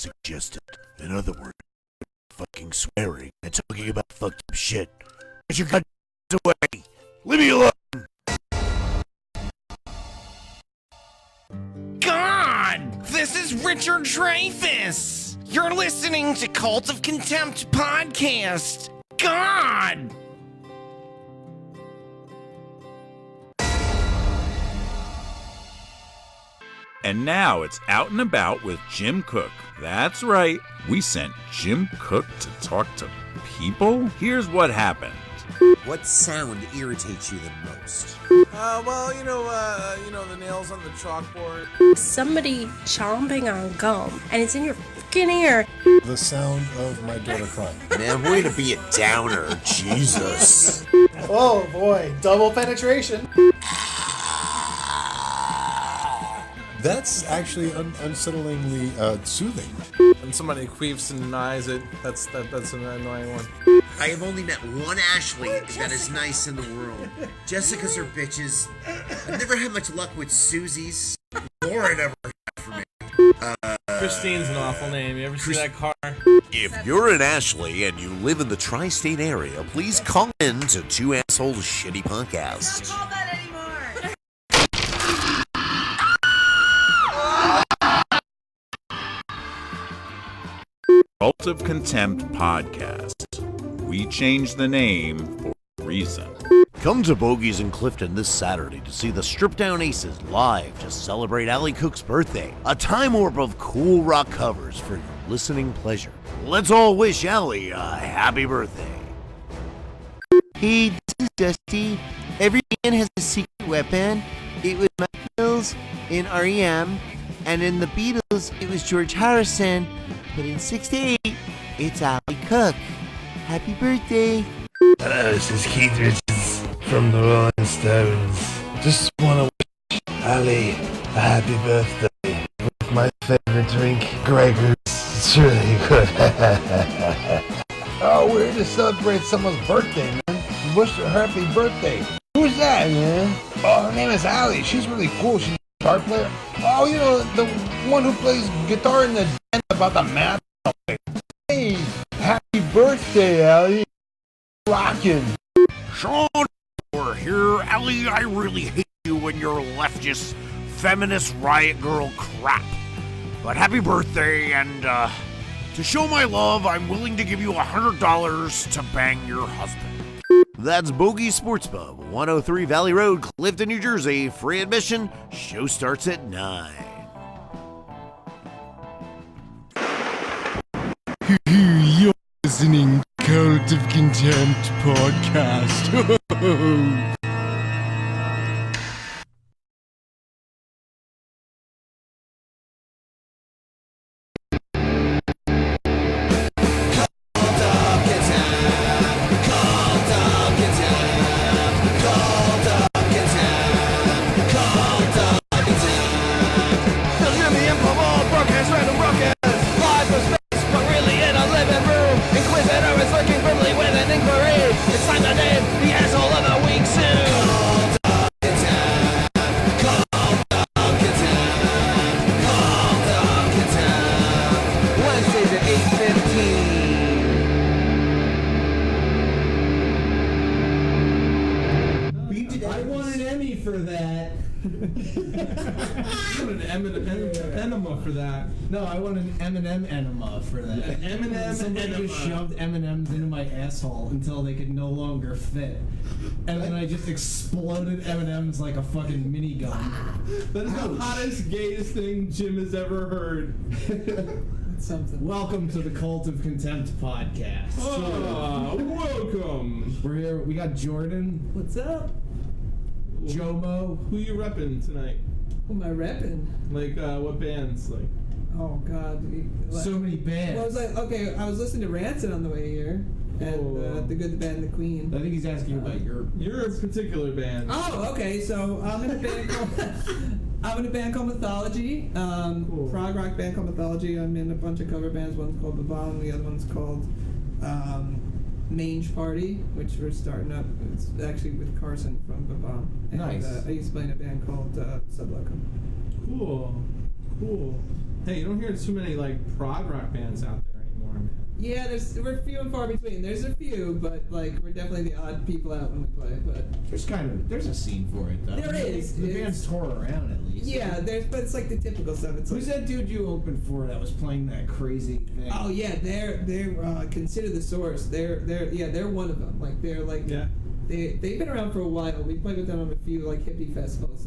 suggested. In other words, fucking swearing and talking about fucked up shit. Get your guns away. Leave me alone. God! This is Richard Dreyfuss! You're listening to Cult of Contempt podcast! God! And now it's Out and About with Jim Cook. That's right, we sent Jim Cook to talk to people? Here's what happened. What sound irritates you the most? The nails on the chalkboard. Somebody chomping on gum, and it's in your fucking ear. The sound of my daughter crying. Man, way to be a downer. Jesus. Oh boy, double penetration. That's actually unsettlingly soothing. When somebody queefs and denies it, that's an annoying one. I have only met one Ashley that is nice in the world. Jessica's are bitches. I've never had much luck with Susie's. Lauren ever had for me. Christine's an awful name. You ever see that car? If you're an Ashley and you live in the tri-state area, please call in to Two Assholes Shitty Podcast. Don't call that anymore. Cult of Contempt podcast. We changed the name for a reason. Come to Bogey's in Clifton this Saturday to see the Stripped Down Aces live to celebrate Allie Cook's birthday. A time warp of cool rock covers for your listening pleasure. Let's all wish Allie a happy birthday. Hey, this is Dusty. Every band has a secret weapon. It was Mike Mills in REM, and in the Beatles, it was George Harrison. But in 68, it's Allie Cook. Happy birthday. Hello, this is Keith Richards from the Rolling Stones. Just want to wish Ali a happy birthday with my favorite drink, Grey Goose. It's really good. Oh, we're here to celebrate someone's birthday, man. Wish her happy birthday. Who's that, man? Oh, her name is Ali. She's really cool. She's a guitar player. Oh, you know, the one who plays guitar in the band about the math. Hey, happy birthday, Ali. Rockin'. Sean, we're here. Allie, I really hate you and your leftist, feminist riot girl crap. But happy birthday, and to show my love, I'm willing to give you $100 to bang your husband. That's Bogey Sports Pub, 103 Valley Road, Clifton, New Jersey. Free admission. Show starts at 9. You're listening to Cult of Contempt podcast. No, I want an M&M enema for that. An M&M Somebody enema. just shoved M&Ms into my asshole until they could no longer fit. And then I just exploded M&Ms like a fucking minigun. That is the hottest, gayest thing Jim has ever heard. That's something. Welcome to the Cult of Contempt podcast. Welcome. We're here. We got Jordan. What's up? Jomo. Who you repping tonight? Who am I repping? Like, what bands? Like, oh God, so many bands. Well, I was like, okay, I was listening to Rancid on the way here, and the Good, the Bad, and the Queen. I think he's asking you about your particular band. Oh, okay. So I'm in a band called Mythology. Prog rock band called Mythology. I'm in a bunch of cover bands. One's called The Bomb. The other one's called Mange Party, which we're starting up. It's actually with Carson from The Bomb. And, Nice. I used to play in a band called Sublocum. Cool. Hey, you don't hear too many like prog rock bands out there anymore, man. Yeah, we're few and far between. There's a few, but like we're definitely the odd people out when we play. But there's a scene for it though. There is. The band's tour around at least. Yeah, but it's like the typical stuff. It's Who's that dude you opened for that was playing that crazy thing? Oh yeah, they're Consider the Source. They're one of them. Like they're like they've been around for a while. We played with them on a few like hippie festivals.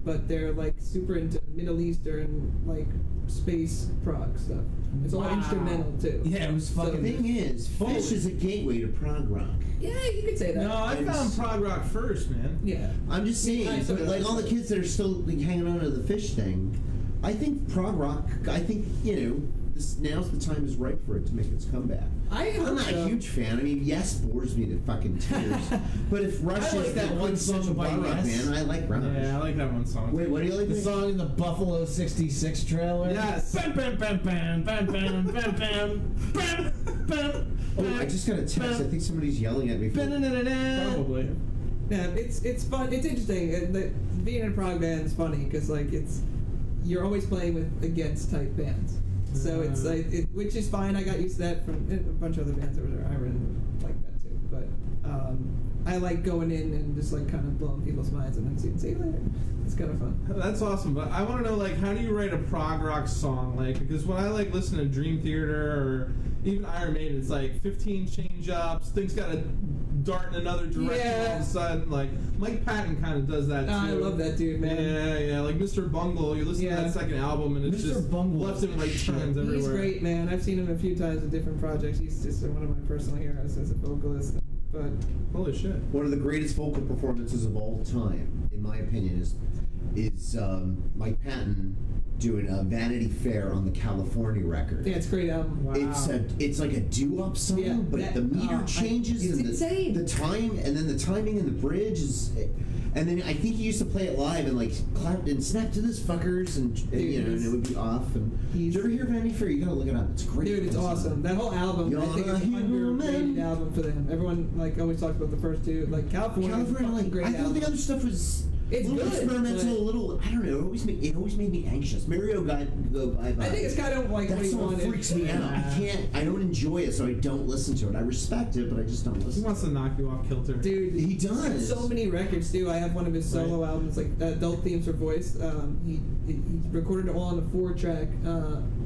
But they're like super into Middle Eastern like space prog stuff. It's all instrumental too. Yeah, it was fucking. The thing is, Fish is a gateway to prog rock. Yeah, you could say that. No, I found prog rock first, man. Yeah. I'm just saying, but like all the kids that are still like, hanging on to the Fish thing, I think prog rock. I think now's the time is right for it to make its comeback. I'm not a huge fan. I mean, Yes bores me to fucking tears. But if Rush is that one song by Yes, man, I like Rush. Yeah, I like that one song. Wait, what do you like? The song in the Buffalo '66 trailer. Yes. Bam, bam, bam, bam, bam, bam, bam, bam, bam, bam. Oh, I just got a text. I think somebody's yelling at me. Probably. Yeah, it's fun. It's interesting. Being in a prog band is funny because like you're always playing with against type bands. So it's like, which is fine. I got used to that from a bunch of other bands over there. I really like that too. But I like going in and just like kind of blowing people's minds and then see you later. It's kind of fun. That's awesome. But I want to know, like, how do you write a prog rock song? Like, because when I like listen to Dream Theater or even Iron Maiden, it's like 15 change ups. Things got to dart in another direction all of a sudden. Like Mike Patton kind of does that too. I love that dude, man. Yeah. Like Mr. Bungle, you listen to that second album and it's just left and right turns everywhere. He's great, man. I've seen him a few times in different projects. He's just one of my personal heroes as a vocalist. But holy shit! One of the greatest vocal performances of all time, in my opinion, is Mike Patton doing a Vanity Fair on the California record. Yeah, it's a great album. Wow. It's like a doo-wop song, but the meter changes and the time, and then the timing and the bridge is. And then I think he used to play it live and like clap and snap to this fuckers and and it would be off. And did you ever hear Vanity Fair? You gotta look it up. It's great. Dude, it's awesome. That whole album, I think it's an underrated album for them. Everyone like always talks about the first two. Like California like great I thought album. the other stuff was it's a little good, experimental, a little. I don't know. It always made me anxious. Mario got go by. I think it's kind of like that song freaks me out. I don't enjoy it, so I don't listen to it. I respect it, but I just don't listen. He wants to knock you off kilter. Dude, he does. So many records too. I have one of his solo albums, like Adult Themes for Voice. He recorded it all on a 4-track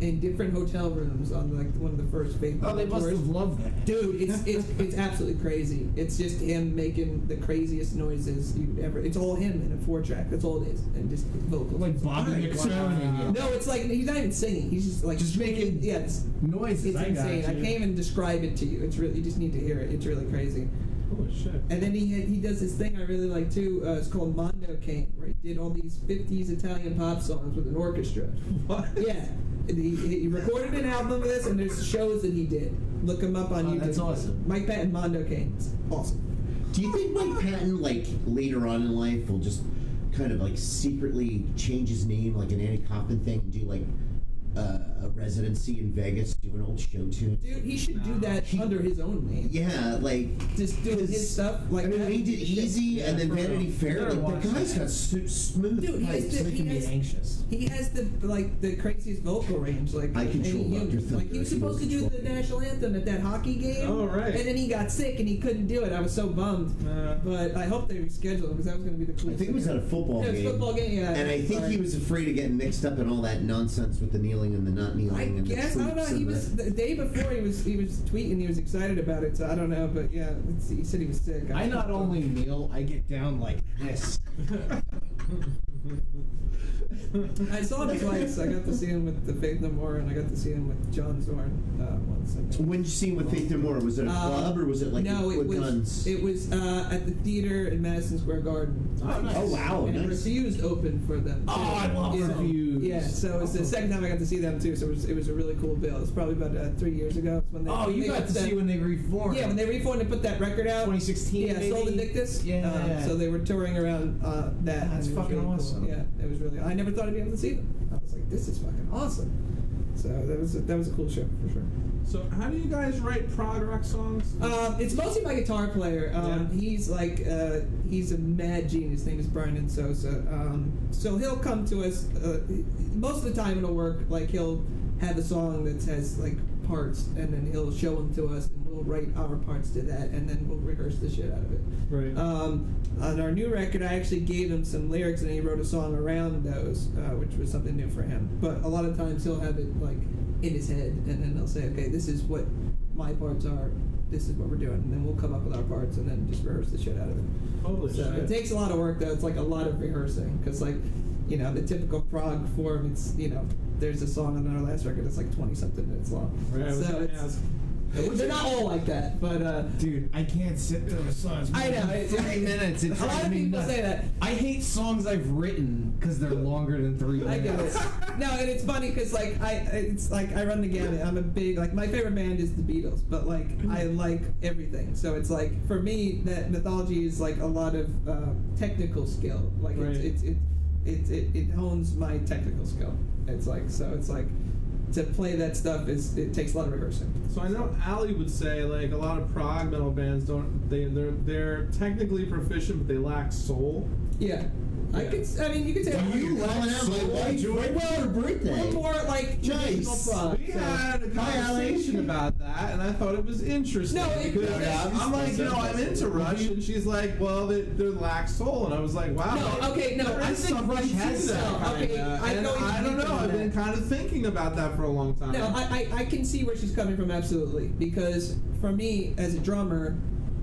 in different hotel rooms on like one of the first fake. Oh, they must have loved that. Dude, it's absolutely crazy. It's just him making the craziest noises you'd ever. It's all him in a 4-track. That's all it is, and just vocals. Like Bobby McFerrin. No, it's like he's not even singing. He's just like making it's noises. It's insane. I can't even describe it to you. It's really you just need to hear it. It's really crazy. Holy shit. And then he does this thing I really like too. It's called Mondo Cane, where he did all these 50s Italian pop songs with an orchestra. What? Yeah. He recorded an album of this, and there's shows that he did. Look him up on YouTube. That's awesome. Mike Patton, Mondo Cane. It's awesome. Do you think Mike Patton, like later on in life, will just kind of like secretly change his name, like an Annie Kaufman thing, and do like a residency in Vegas, do an old show tune? Dude, he should do that under his own name. Yeah, like just doing his stuff. Like I mean, when he did Easy and then Vanity Fair, like the guy's got smooth Dude, pipes. Making me anxious. He has the craziest vocal range, like I control Dr. Thunder. Like he was supposed to do the national anthem at that hockey game. Oh right. And then he got sick and he couldn't do it. I was so bummed. But I hope they rescheduled him because that was going to be the coolest. I think it was at a football game. It was a football game, yeah. And I think he was afraid of getting mixed up in all that nonsense with the kneeling and the not kneeling. I guess I don't know. He was the day before he was tweeting. He was excited about it. So I don't know. But yeah, he said he was sick. I not only kneel, I get down like this. I saw him twice. I got to see him with the Faith No More, and I got to see him with John Zorn once. When did you see him with Faith No More? Was it a club or was it like with guns? It was at the theater in Madison Square Garden. Oh, nice. Oh wow! And nice. Refused opened for them. Too. Oh, I love Refused. Yeah, so it was the second time I got to see them too. So it was a really cool bill. It was probably about 3 years ago. It's when they, you got to see when they reformed. Yeah, when they reformed and put that record out. 2016. Yeah, maybe? Sold Invictus. Yeah. So they were touring around that. That's fucking really awesome. Cool. Yeah, it was really. I never thought I'd be able to see them. I was like, this is fucking awesome. So that was a cool show for sure. So how do you guys write prog rock songs? It's mostly my guitar player. He's like he's a mad genius. His name is Brian Sosa. So he'll come to us. Most of the time it'll work. Like he'll have a song that has like parts, and then he'll show them to us, and we'll write our parts to that, and then we'll rehearse the shit out of it. Right. On our new record, I actually gave him some lyrics, and he wrote a song around those, which was something new for him. But a lot of times he'll have it like in his head, and then he'll say, okay, this is what my parts are, this is what we're doing, and then we'll come up with our parts and then just rehearse the shit out of it. Holy so shit. It takes a lot of work, though. It's like a lot of rehearsing, because like, you know, the typical prog form, it's, you know, there's a song on our last record that's like 20-something minutes long. Right, So they're not all like that, but dude, I can't sit through a song. I know, 3 minutes. It a lot drives of me people nuts. say that. I hate songs I've written because they're longer than 3 minutes. I get it. No, and it's funny because like I run the gamut. I'm a big, like, my favorite band is the Beatles, but like I like everything. So it's like for me that mythology is like a lot of technical skill. Like Right. it hones my technical skill. It's like to play that stuff it takes a lot of rehearsing. So I know Ali would say like a lot of prog metal bands they're technically proficient but they lack soul. Yeah. I mean, you could say You calling out my wife right before her birthday. One more like traditional prog. We had a conversation about that, and I thought it was interesting. No, because I'm like, you know, I'm into Rush, and she's like, well, they lack soul, and I was like, wow. No, okay, no, I think Rush has soul. Okay, I don't know. I've been kind of thinking about that for a long time. No, I can see where she's coming from, absolutely. Because for me, as a drummer,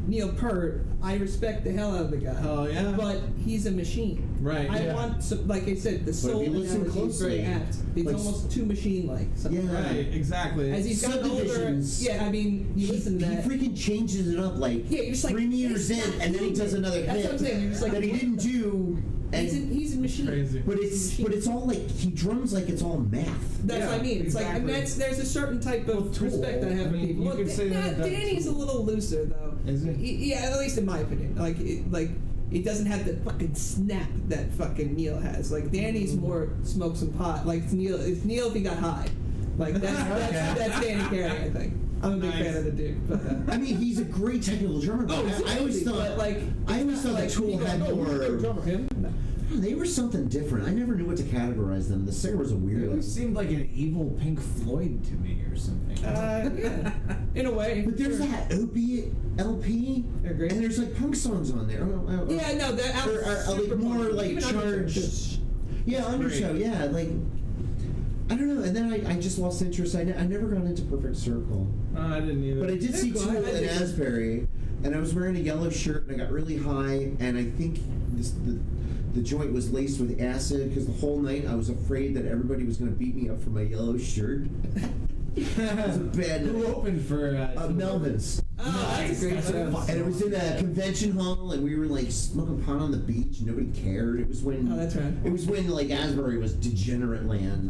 Neil Peart, I respect the hell out of the guy. Oh, yeah. But he's a machine. Right. I want, some, like I said, the soul if you listen analogy is very closely, apt. It's like, almost too machine-like. Yeah. Right, exactly. As he's gotten older, Subdivisions. yeah, I mean, you listen to that. He freaking changes it up like Yeah, you're just like, 3 meters it's in, not and then he does moving. another That's hit what I'm saying. You're just like, that he didn't do. And He's a machine. Crazy. But it's all like he drums like it's all math. That's what I mean. It's like, I mean, there's a certain type of respect I have for people. you could say that Danny's a little looser though. Is it? Yeah, at least in my opinion. It doesn't have the fucking snap that fucking Neil has. Like Danny's more smoke some pot. Like it's Neil if he got high. Like that's Danny Carey, I think. I'm a big fan of the dude. But, I mean, he's a great technical drummer. But I always thought that Tool had more. Drummer him. No. They were something different. I never knew what to categorize them. The singer was a It weirdo. seemed like an evil Pink Floyd to me or something. Yeah, in a way. But there's that Opie LP, They're great. and there's like punk songs on there. Yeah, no, that Or like more like Even charged. Yeah, Undertow. Yeah, like I don't know. And then I just lost interest. I never got into Perfect Circle. I didn't either. But I did see Tool in Asbury, and I was wearing a yellow shirt, and I got really high, and I think the joint was laced with acid because the whole night I was afraid that everybody was going to beat me up for my yellow shirt. It was a bad night. Who opened for Melvin's. Oh, that's a great show. And it was in a convention hall, and we were like smoking pot on the beach, and nobody cared. It was when that's right. It was when like Asbury was degenerate land,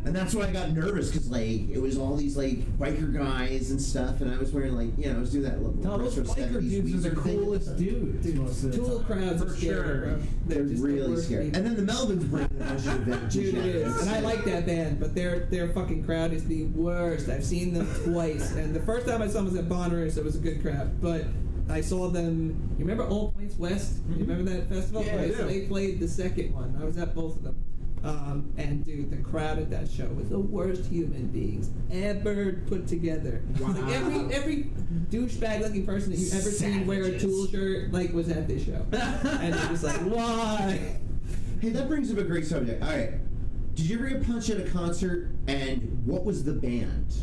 and that's why I got nervous because like it was all these like biker guys and stuff, and I was wearing like I was doing that little those retro biker 70s dudes are the Weezer thing. coolest dudes. most of the Tool time. crowds are For scary, sure. bro. They're just the really worst scary. people. And then the Melvins bring a bunch of Dude, it is. degenerates. And I like that band, but their fucking crowd is the worst. I've seen them twice, and the first time I saw them was at Bonnaroo, so it was a good crowd. But I saw them. You remember All Points West? You remember that festival? Yeah, I do. So they played the second one. I was at both of them. And dude, the crowd at that show was the worst human beings ever put together. Wow. Like every douchebag-looking person that you've ever seen wear a Tool shirt was at this show, and you're just like, why? Hey, that brings up a great subject. All right, did you ever get punched at a concert? And what was the band?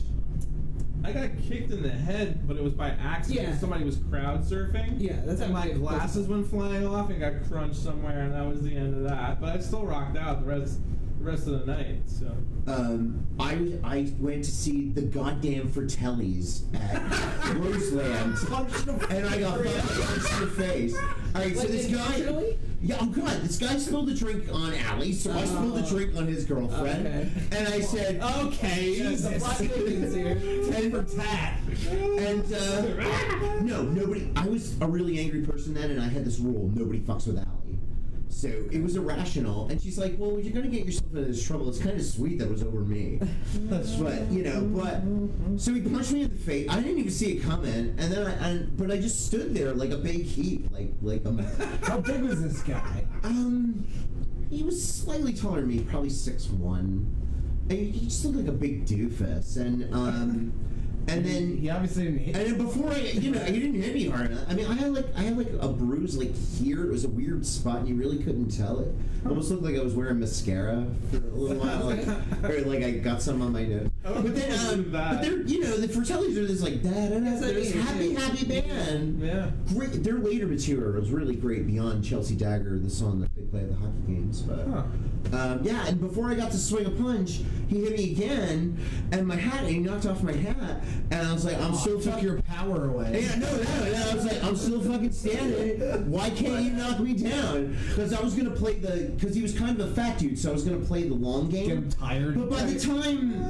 I got kicked in the head, but it was by accident. Yeah. Somebody was crowd surfing. Yeah, that's and how my it is. glasses went flying off and got crunched somewhere, and that was the end of that. But I still rocked out the rest of the night. So I went to see the goddamn Fratellis at Roseland, and I got punched in the face. All right, so Like this guy. intentionally? Yeah, oh god, this guy spilled a drink on Allie, so I spilled a drink on his girlfriend, Okay. and I said, okay, The plot thickens here. and for tat. And no, nobody. I was a really angry person then, and I had this rule: nobody fucks with Allie. So it was irrational. And she's like, well, you're going to get yourself into this trouble. It's kind of sweet that it was over me. But so he punched me in the face. I didn't even see it coming. And then but I just stood there like a big heap. How big was this guy? He was slightly taller than me, probably 6'1". And he just looked like a big doofus. And then he obviously didn't hit. And then before he didn't hit me hard enough. I mean, I had like a bruise like here. It was a weird spot, and you really couldn't tell it. Almost looked like I was wearing mascara for a little while, or like I got some on my nose. But then, but they're the Fratellis are this like this happy band. Yeah, great. Their later material was really great beyond Chelsea Dagger, the song that they play at the hockey games. But yeah, and before I got to swing a punch, he hit me again, and he knocked off my hat. And I was like, I'm still took your power away. Yeah, no. And I was like, I'm still fucking standing. Why can't you knock me down? Because I was gonna play because he was kind of a fat dude, so I was gonna play the long game. Get him tired. But by the time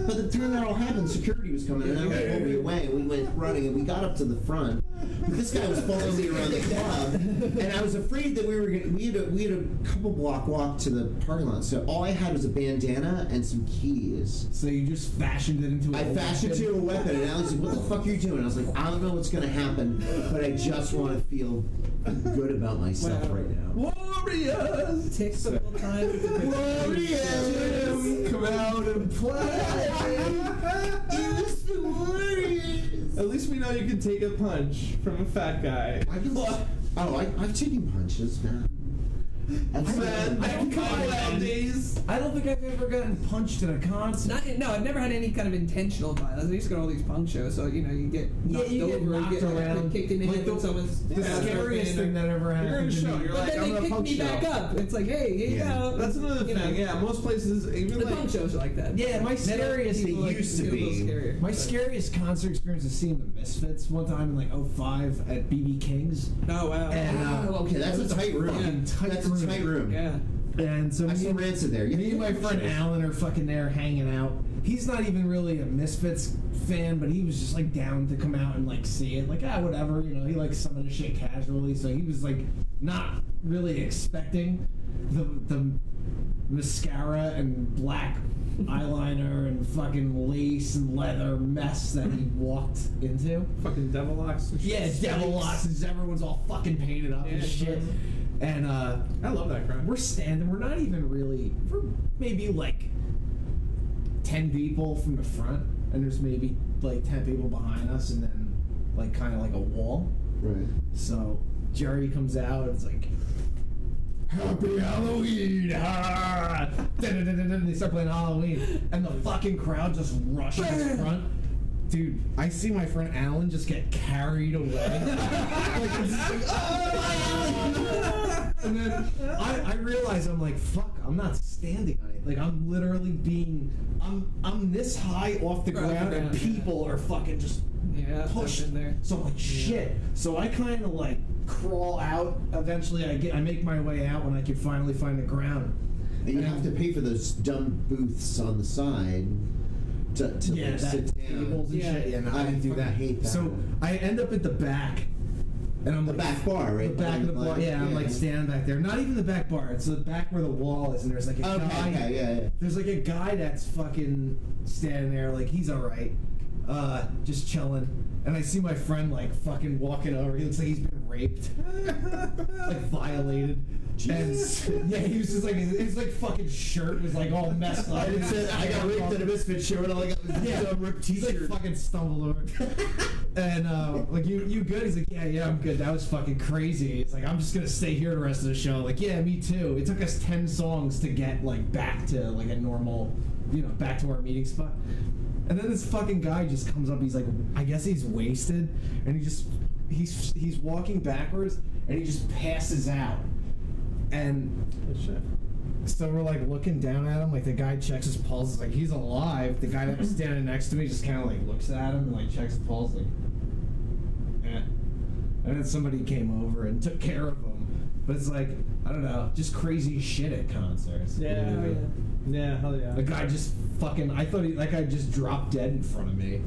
that all happened, security was coming, and I pulled me away, and we went running, and we got up to the front. But this guy was following me around the club, and I was afraid that we had a couple block walk to the parking lot. So all I had was a bandana and some keys. So you just fashioned it into a weapon. And Alex said, what the fuck are you doing? I was like, I don't know what's going to happen, but I just want to feel good about myself right now. Warriors! Takes a couple times. Warriors! Come out and play! It's the Warriors! At least we know you can take a punch from a fat guy. I've taken punches, man. I don't think I've ever gotten punched at a concert. I've never had any kind of intentional violence. I used to go to all these punk shows, so you get knocked over, knocked around, kicked in the head when someone's the scariest thing that ever happened. You're in a show. You're but like, then I'm they in a pick punk me show. back up. It's like, hey, here you go. That's another thing. Yeah, most places, even the like punk shows are like that. Yeah, my scariest used to be. My scariest concert experience is seeing the Misfits one time in like 2005 at BB King's. Oh wow. And okay, that's a tight room. That's a tight room. Yeah. And so I saw Rancid there. Me and my friend Alan are fucking there hanging out. He's not even really a Misfits fan, but he was just like down to come out and like see it. Like, whatever, he likes some of the shit casually. So he was like not really expecting the mascara and black eyeliner and fucking lace and leather mess that he walked into. Fucking devil locks and shit. Yeah, devil locks and everyone's all fucking painted up and shit. And I love that crowd. We're standing. We're not even really. We're maybe like 10 people from the front, and there's maybe like 10 people behind us, and then like kind of like a wall. Right. So Jerry comes out. And it's like, Happy Halloween! Ah! They start playing Halloween, and the fucking crowd just rushes in front. Dude, I see my friend Alan just get carried away. And then I realize I'm like, fuck, I'm not standing on it. Like, I'm literally I'm this high off the ground, and people are fucking just pushed in there. So I'm like, shit. So I kind of like crawl out. Eventually, I make my way out when I can finally find the ground. And you have to pay for those dumb booths on the side. To like sit down. Tables and shit. Yeah, no, I didn't do that. Hate that. So I end up at the back. And I'm the back bar, right? The back of the bar. Yeah, I'm like standing back there. Not even the back bar. It's the back where the wall is, and there's like a guy. Okay, yeah. There's like a guy that's fucking standing there, like he's all right, just chilling. And I see my friend like fucking walking over. He looks like he's been raped, like violated. Jesus. And he was just like his like fucking shirt was like all messed up. It said I got raped at a Misfit show, and all I got was a ripped T-shirt. He's like fucking stumbled over. And like you good? He's like, yeah, I'm good. That was fucking crazy. It's like, I'm just gonna stay here the rest of the show. Like, yeah, me too. It took us 10 songs to get like back to like a normal, back to our meeting spot. And then this fucking guy just comes up. He's like, I guess he's wasted, and he's walking backwards, and he just passes out. And so we're like looking down at him, like the guy checks his pulse, like he's alive. The guy that was standing next to me just kind of like looks at him and like checks his pulse, like, eh. And then somebody came over and took care of him. But it's like, I don't know, just crazy shit at concerts. Yeah, hell yeah. The guy just fucking, I thought that guy just dropped dead in front of me.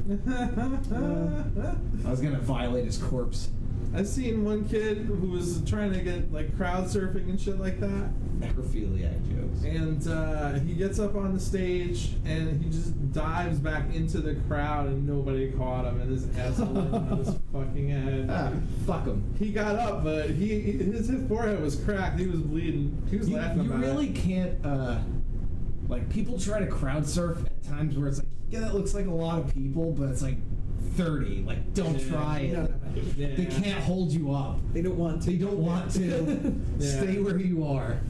I was gonna violate his corpse. I've seen one kid who was trying to get like crowd surfing and shit like that. Necrophiliac jokes. And he gets up on the stage and he just dives back into the crowd and nobody caught him and his ass on his fucking head. Fuck him. He got up, but his forehead was cracked. He was bleeding. He was laughing about it. You really can't, like, people try to crowd surf at times where it's like, yeah, that looks like a lot of people, but it's like 30. Like, don't try it. No. Yeah. They can't hold you up. They don't want to. They don't want to. Yeah. Stay where you are.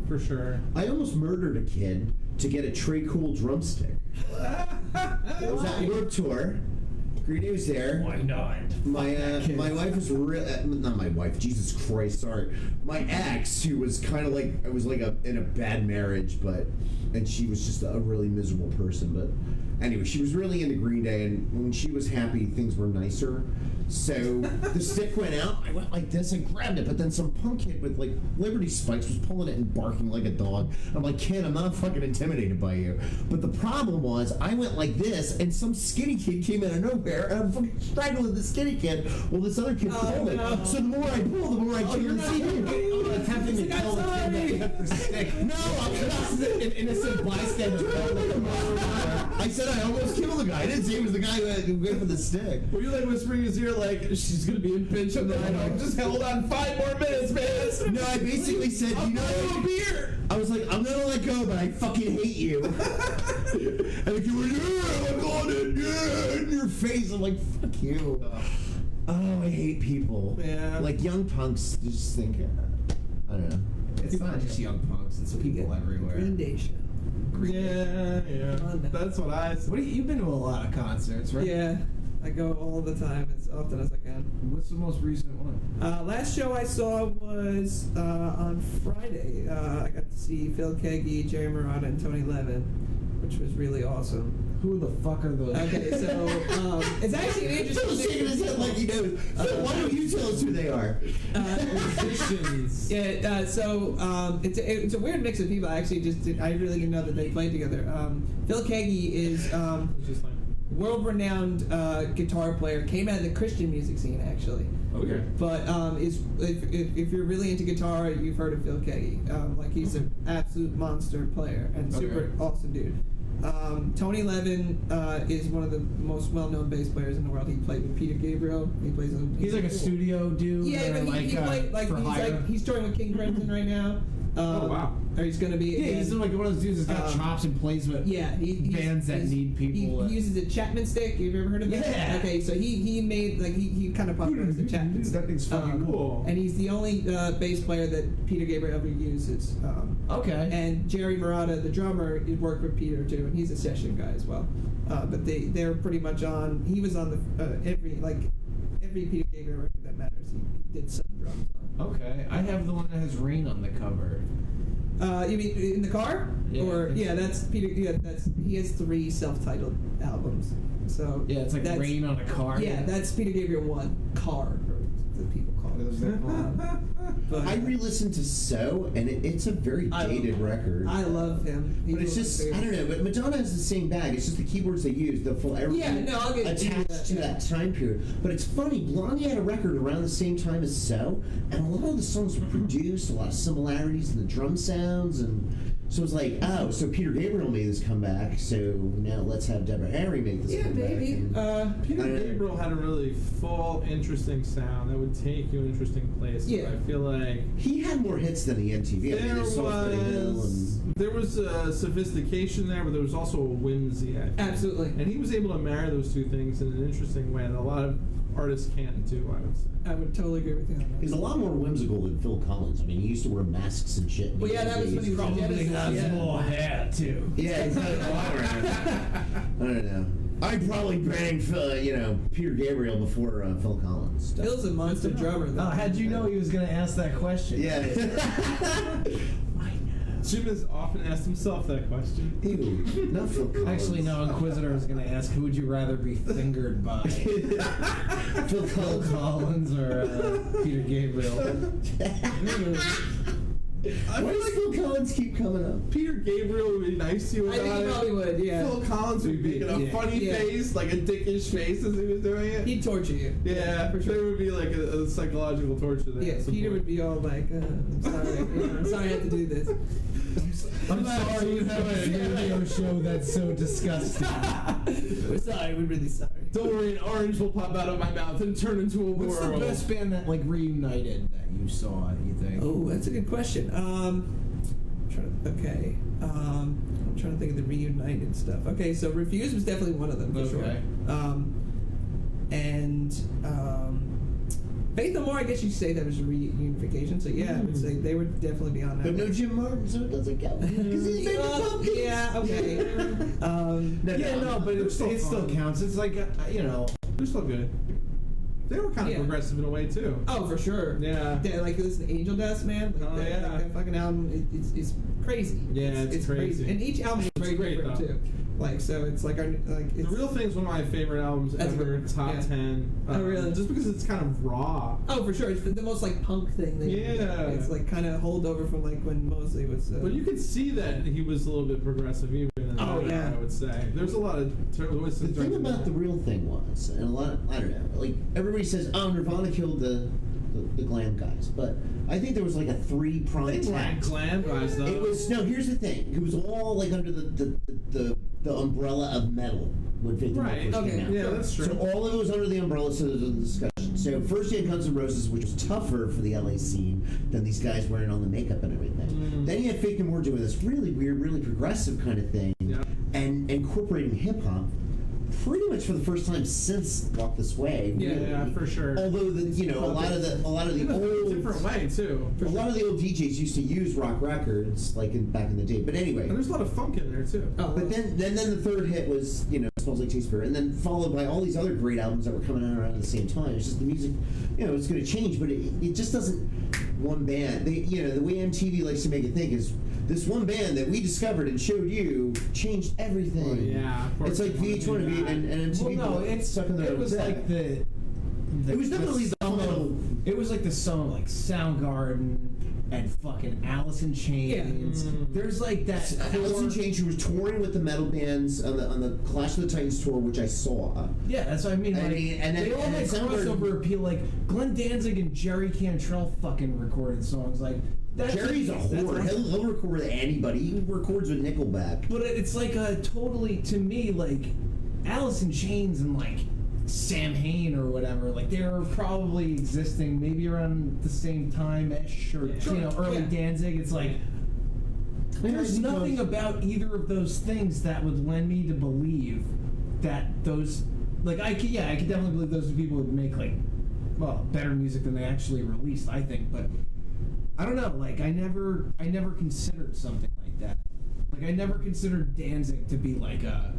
For sure. I almost murdered a kid to get a Trey Cool drumstick. It was at Warped Tour. Green Day was there. Why not? My wife was not my wife. Jesus Christ, sorry. My ex, who was kind of like I was like in a bad marriage, and she was just a really miserable person. But anyway, she was really into Green Day, and when she was happy, things were nicer. So the stick went out. I went like this and grabbed it, but then some punk kid with like Liberty Spikes was pulling it and barking like a dog. I'm like, kid, I'm not fucking intimidated by you. But the problem was, I went like this, and some skinny kid came out of nowhere, and I'm fucking strangling the skinny kid while this other kid pulled it. No. So the more I pull, the more I kill the skinny kid. I'm attempting to kill the kid that took the stick. No, I'm An innocent bystander. I said I almost killed the guy. I didn't say it was the guy who went for the stick. Were you like whispering in his ear like, she's gonna be in pinch and then I just hold on 5 more minutes, man? No, I basically said, you know a beer. I was like, I'm gonna let go, but I fucking hate you. And the kid went, yeah, I'm on it, yeah, in your face. I'm like, fuck you. Oh, I hate people. Yeah. Like young punks just think, I don't know. It's not just young punks, it's people everywhere. Green Day show. Yeah. That's what I said. You've been to a lot of concerts, right? Yeah, I go all the time, as often as I can. What's the most recent one? Last show I saw was on Friday. I got to see Phil Keggy, Jerry Marotta, and Tony Levin, which was really awesome. Who the fuck are those? Okay, so it's actually an interesting. Phil's shaking his head like he knows. Phil, why don't you tell us who they are? Musicians. Yeah, so it's a weird mix of people. I really didn't know that they played together. Phil Keggy is Just like, world-renowned guitar player. Came out of the Christian music scene, actually. okay. But if you're really into guitar, you've heard of Phil Keggy. Like he's an absolute monster player and super awesome dude. Tony Levin is one of the most well-known bass players in the world. He played with Peter Gabriel. He's like a studio dude. Yeah, but he played like he's touring with King Crimson right now. Oh wow! Or he's gonna be. Yeah, he's like one of those dudes that's got chops and plays with bands that need people. He uses a Chapman stick. Have you ever heard of that? Yeah. Okay, so he made he kind of popularized the Chapman stick. That thing's fucking cool. And he's the only bass player that Peter Gabriel ever uses. Okay. And Jerry Marotta, the drummer, he worked with Peter too, and he's a session guy as well. But they're pretty much on. He was on the every Peter Gabriel record that matters. He did some drums on. Okay, I have the one that has Rain on the cover. You mean in the car? Yeah, Or that's Peter. Yeah, he has 3 self-titled albums. So yeah, it's like Rain on a Car. Yeah, that's Peter Gabriel 1 Car. The people call it. But I re-listened to So, and it's a very dated record. I love him. But it's just, I don't know, but Madonna has the same bag. It's just the keyboards they use, the full everything I'll get attached to that time period. But it's funny, Blondie had a record around the same time as So, and a lot of the songs were produced, a lot of similarities in the drum sounds, and so it was like, oh, so Peter Gabriel made this comeback, so now let's have Deborah Harry make this comeback. maybe. And, Peter Gabriel had a really full, interesting sound that would take you interesting places. Yeah. I feel like he had more hits than the MTV. I mean, there's songs for the Hill and there was a sophistication there, but there was also a whimsy. I think. Absolutely. And he was able to marry those two things in an interesting way that a lot of artists can't do, I would say. I would totally agree with you on that. he's a lot more whimsical than Phil Collins. I mean, he used to wear masks and shit. Well, yeah, that was when he was Probably has more hair too. Yeah, exactly. I don't know. I'd probably bang Peter Gabriel before Phil Collins. Phil's a monster drummer, though. Oh, how'd you know he was going to ask that question? Yeah. Jim has often asked himself that question. Ew, not Phil Collins. Actually, no, Inquisitor was going to ask, who would you rather be fingered by? Phil Collins or Peter Gabriel? I Why feel does like Phil Collins keep coming up? Peter Gabriel would be nice to you I about think he it. probably would, yeah. Phil Collins would be making a funny face, like a dickish face as he was doing it. He'd torture you. Yeah, for sure. There would be like a psychological torture there. Yeah, at some Peter point. would be all like, I'm sorry. I'm sorry I have to do this. I'm sorry you have a radio show that's so disgusting. We're sorry. We're really sorry. Don't worry, an orange will pop out of my mouth and turn into a What's world. the best band that like reunited that you saw? You think? Oh, that's a good question. I'm trying to think of the reunited stuff. Okay, so Refuse was definitely one of them for sure. Faith No More, I guess you say that was a reunification. So yeah, I would say they would definitely be on that. But one. no Jim Martin, so it doesn't count. Because he's made the pumpkins. Yeah, okay. But it still counts. It's like they're still good. They were kind of progressive in a way too. Oh, for sure. Yeah. Like listen to Angel Dust, man. Like that fucking album, it's crazy. Yeah, it's crazy. And each album is very different too. Like so, it's like The Real Thing's one of my favorite albums ever. Top 10. Oh really? Just because it's kind of raw. Oh, for sure. It's the most like punk thing. It's like kind of holdover from like when Mosley was. But you could see that he was a little bit progressive even. I would say there's a lot of. The thing about The Real Thing was, and a lot, I don't know, like everybody says, oh, Nirvana killed the glam guys, but I think there was like a three-pronged attack. Glam guys though. It was here's the thing. It was all like under the umbrella of metal when Faith No More first came out. Yeah, that's true. So all of it was under the umbrella, so there was a discussion. So first you had Guns N' Roses, which was tougher for the LA scene than these guys wearing all the makeup and everything. Then you had Faith No More doing this really weird, really progressive kind of thing, and incorporating hip hop. Pretty much for the first time since Walk This Way. Really. Yeah, for sure. Although a lot of the old different way too. A lot of the old DJs used to use rock records back in the day. But anyway, and there's a lot of funk in there too. But then the third hit was Smells Like Teen Spirit, and then followed by all these other great albums that were coming out around the same time. It's just the music, it's going to change, but it just doesn't. One band, the way MTV likes to make it think is this one band that we discovered and showed you changed everything. Oh, yeah, of course. It's like VH1 and MTV. Well, no, it was like the it was definitely the sum. It was like the sum of like Soundgarden and fucking Alice in Chains. There's like that. Alice in Chains, who was touring with the metal bands on the Clash of the Titans tour, which I saw. Yeah, that's what I mean. And then they all had crossover appeal. Like Glenn Danzig and Jerry Cantrell fucking recorded songs. Like Jerry's a whore. He'll record with anybody. He records with Nickelback. But it's like a totally, to me, like Alice in Chains and like Sam Hain or whatever, like they were probably existing maybe around the same time-ish, or early Danzig. It's like there's nothing about either of those things that would lend me to believe that those, like I could definitely believe those people would make better music than they actually released, I think, but I don't know, like I never considered something like that. Like I never considered Danzig to be like a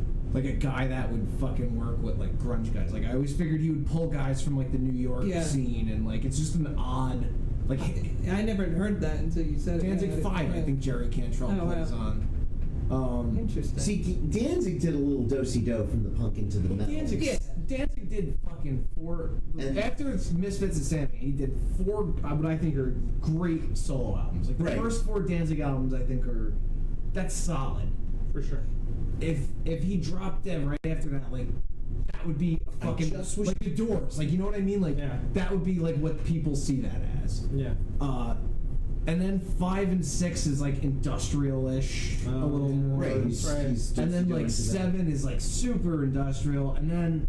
guy that would fucking work with like grunge guys. Like I always figured he would pull guys from like the New York scene, and like it's just an odd like. I never heard that until you said Danzig it. 5, I think Jerry Cantrell plays on. Interesting. See, Danzig did a little do-si-do from the punk into the metal. Danzig did fucking 4. After it's Misfits and Sammy, he did 4 what I think are great solo albums. Like the first 4 Danzig albums, I think that's solid for sure. If he dropped dead right after that, like that would be a fucking like the Doors. Like you know what I mean? Like that would be like what people see that as. Yeah. And then 5 and 6 is like industrial-ish, a little more. Right. He's and then like 7 is like super industrial, and then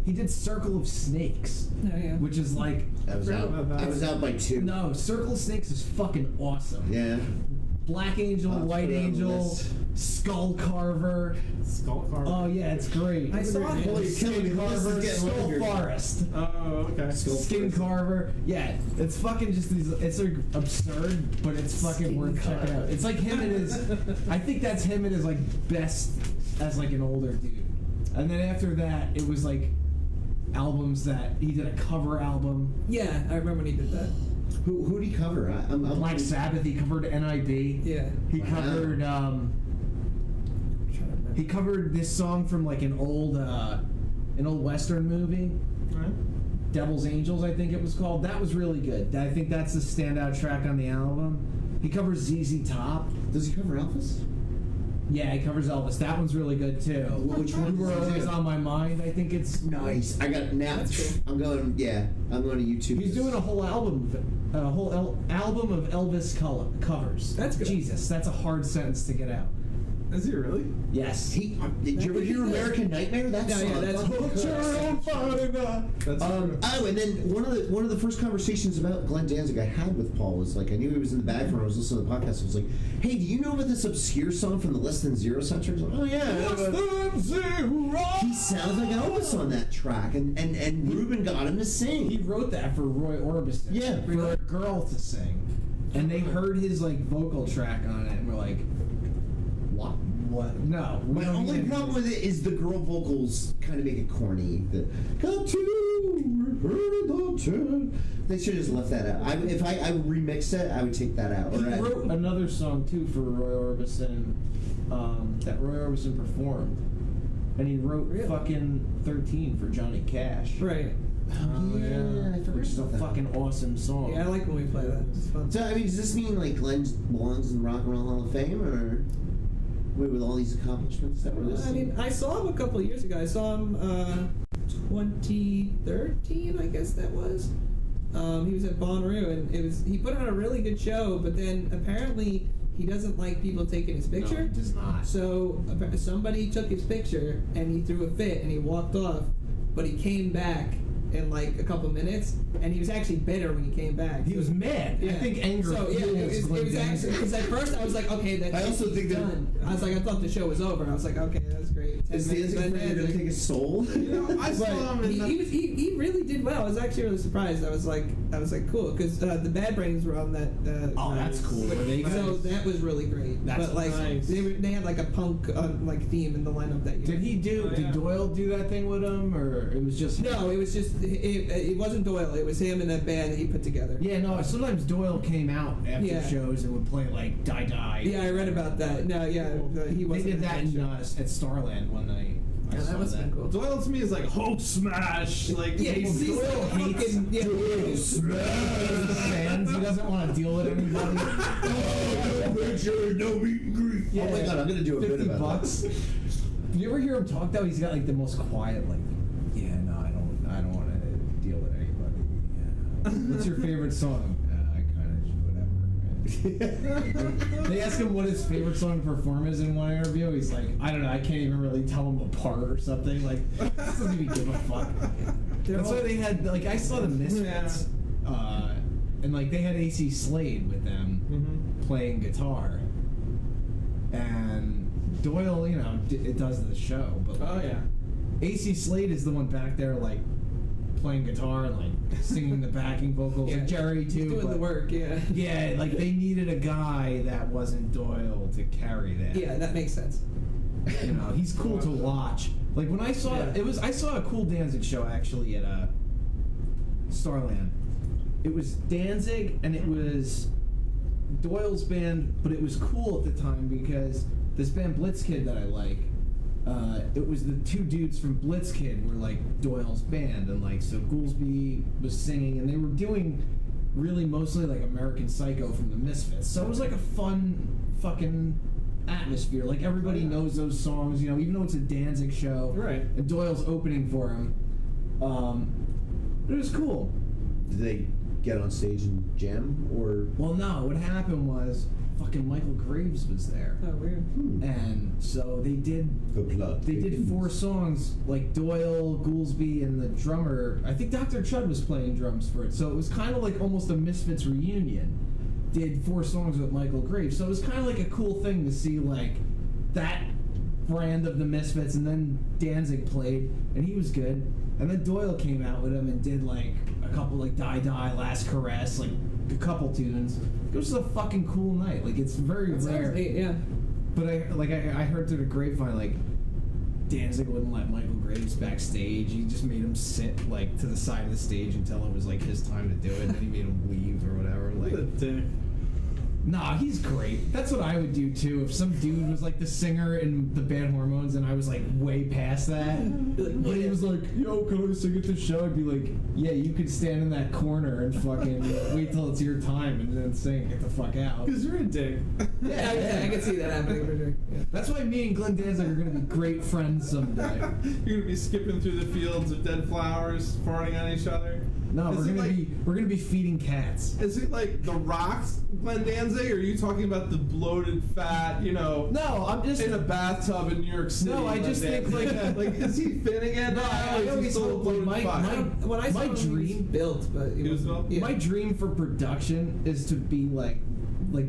he did Circle of Snakes, which is like I was out by 2. No, Circle of Snakes is fucking awesome. Yeah. Black Angel, White Angel, Skull Carver. Oh yeah, it's great. I saw Skin Carver, Skull Forest. Oh, okay. Skin Carver. Yeah, it's fucking just these. It's like absurd, but it's fucking worth checking out. It's like him and his. I think that's him and his like best as like an older dude. And then after that, it was like albums that he did a cover album. Yeah, I remember when he did that. Who did he cover? Black Sabbath. He covered NIB. Yeah. He covered. He covered this song from like an old Western movie. Right. Devil's Angels, I think it was called. That was really good. I think that's the standout track on the album. He covers ZZ Top. Does he cover Elvis? Yeah, he covers Elvis. That one's really good too. Which one? You Were Always on My Mind. I think it's nice. I got now. I'm going. Yeah, I'm going to YouTube. He's doing a whole album, album of Elvis covers. That's good. Jesus, that's a hard sentence to get out. Is he really? Yes. Did you ever hear American Nightmare? That's that's oh, and then one of the first conversations about Glenn Danzig I had with Paul was like, I knew he was in the bag when I was listening to the podcast. I was like, hey, do you know about this obscure song from the Less Than Zero soundtrack? Like, oh yeah, Less Than Zero. He sounds like Elvis on that track, and Ruben got him to sing. He wrote that for Roy Orbison. Yeah, for a girl to sing, and they heard his like vocal track on it, and were like, what? No. My only problem with it is the girl vocals kind of make it corny. Got to they should have just left that out. If I remixed it, I would take that out. He wrote another song too for Roy Orbison that Roy Orbison performed, and he wrote fucking 13 for Johnny Cash. Right. Oh, yeah, I forgot which is a fucking awesome song. Yeah, I like when we play that. It's fun. So, I mean, does this mean like Glenn belongs in the Rock and Roll Hall of Fame, or with all these accomplishments that we're listing? I mean, I saw him a couple of years ago. I saw him 2013, I guess that was. He was at Bonnaroo, and he put on a really good show, but then apparently he doesn't like people taking his picture. No, he does not. So somebody took his picture, and he threw a fit, and he walked off, but he came back in like a couple minutes, and he was actually bitter when he came back. He was mad. Yeah. I think anger. So yeah, it was actually because at first I was like, okay, that's. I also think that done. I was like, I thought the show was over. I was like, okay, that's great. Is Danzig afraid to take his soul? I saw him. He really did well. I was actually really surprised. I was like, cool, because the Bad Brains were on that. That's cool. So that was really great. That's but like nice. they had like a punk like theme in the lineup that year. Did Doyle do that thing with him, or it was just? No, it was just it wasn't Doyle. It was him and that band that he put together. Yeah, no. Sometimes Doyle came out after shows and would play like Die Die. Yeah, I read about that. No, yeah, he wasn't. They did that at Starland one night. Yeah, that must have been cool. Doyle to me is like Hulk smash. Like yeah, Doyle hates Doyle smash. Fans. He doesn't want to deal with anybody. No meet and greet. Yeah, oh my god, I'm gonna do a bit about $50. that. You ever hear him talk though? He's got like the most quiet, like, yeah, no, I don't want to deal with anybody. Yeah. What's your favorite song? I kind of whatever. They ask him what his favorite song to perform is in one interview. He's like, I don't know, I can't even really tell him apart or something. Like, he doesn't even give a fuck. That's why they had like I saw the Misfits, and like they had AC Slade with them playing guitar, and Doyle, you know, it does the show, but like, AC Slade is the one back there like playing guitar and like singing the backing vocals, and Jerry too. He's doing the work, yeah. Like they needed a guy that wasn't Doyle to carry that. Yeah, that makes sense. You know, he's cool to watch. Like when I saw I saw a cool Danzig show actually at Starland. It was Danzig and it was Doyle's band, but it was cool at the time because this band Blitzkid that I like, it was the two dudes from Blitzkid were like Doyle's band, and like so Goolsby was singing, and they were doing really mostly like American Psycho from the Misfits. So it was like a fun fucking atmosphere. Like everybody knows those songs, you know, even though it's a Danzig show. Right. And Doyle's opening for him. But it was cool. Did they get on stage and jam, or? Well, no. What happened was fucking Michael Graves was there. Oh, weird. And so they did the plot. They did 4 songs, like Doyle, Goolsby, and the drummer. I think Dr. Chud was playing drums for it. So it was kind of like almost a Misfits reunion. Did 4 songs with Michael Graves. So it was kind of like a cool thing to see like that brand of the Misfits, and then Danzig played, and he was good. And then Doyle came out with him and did like a couple like Die Die, Last Caress, like a couple tunes. It was just a fucking cool night. Like it's very rare. Neat, yeah. But I heard through the grapevine like Danzig wouldn't let Michael Graves backstage. He just made him sit like to the side of the stage until it was like his time to do it. And then he made him leave or whatever. Like, Nah, he's great. That's what I would do too. If some dude was like the singer in the band Hormones and I was like way past that, but he was like, "Yo, can I sing at the show?" I'd be like, "Yeah, you could stand in that corner and fucking wait till it's your time and then sing. Get the fuck out." Because you're a dick. Yeah, I can see that happening for sure. Yeah. That's why me and Glenn Danzig are gonna be great friends someday. You're gonna be skipping through the fields of dead flowers, farting on each other. No, we're gonna be feeding cats. Is it like The Rock's Glenn Danzig, or are you talking about the bloated, fat, No, I'm just in a bathtub in New York City? No, I just think like is he thin again? No, I always hope like my dream built, but he was built. My dream for production is to be like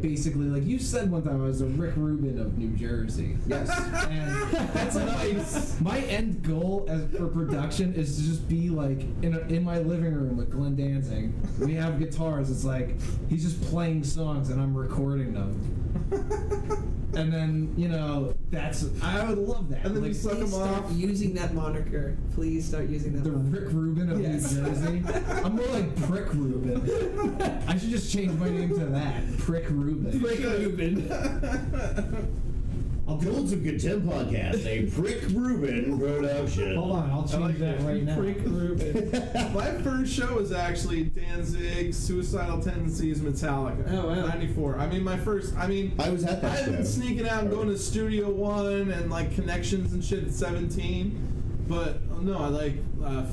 basically like you said one time I was a Rick Rubin of New Jersey. Yes. And that's like my end goal for production is to just be like in my living room with Glenn Danzig. We have guitars. It's like he's just playing songs and I'm recording them. And then I would love that. And then like, you suck him start off. using that moniker. Please start using that. The moniker. Rick Rubin of Yes. New Jersey. I'm more like Prick Rubin. I should just change my name to that. Prick Rubin. Prick Rubin. I'll build some Contempt podcast, a Prick Rubin production. Hold on, I'll change that right now. Prick Rubin. My first show was actually Danzig, Suicidal Tendencies, Metallica. Oh, wow. 94. I mean, I was at that I've been show. sneaking out and going to Studio One and like connections and shit at 17. But no, I like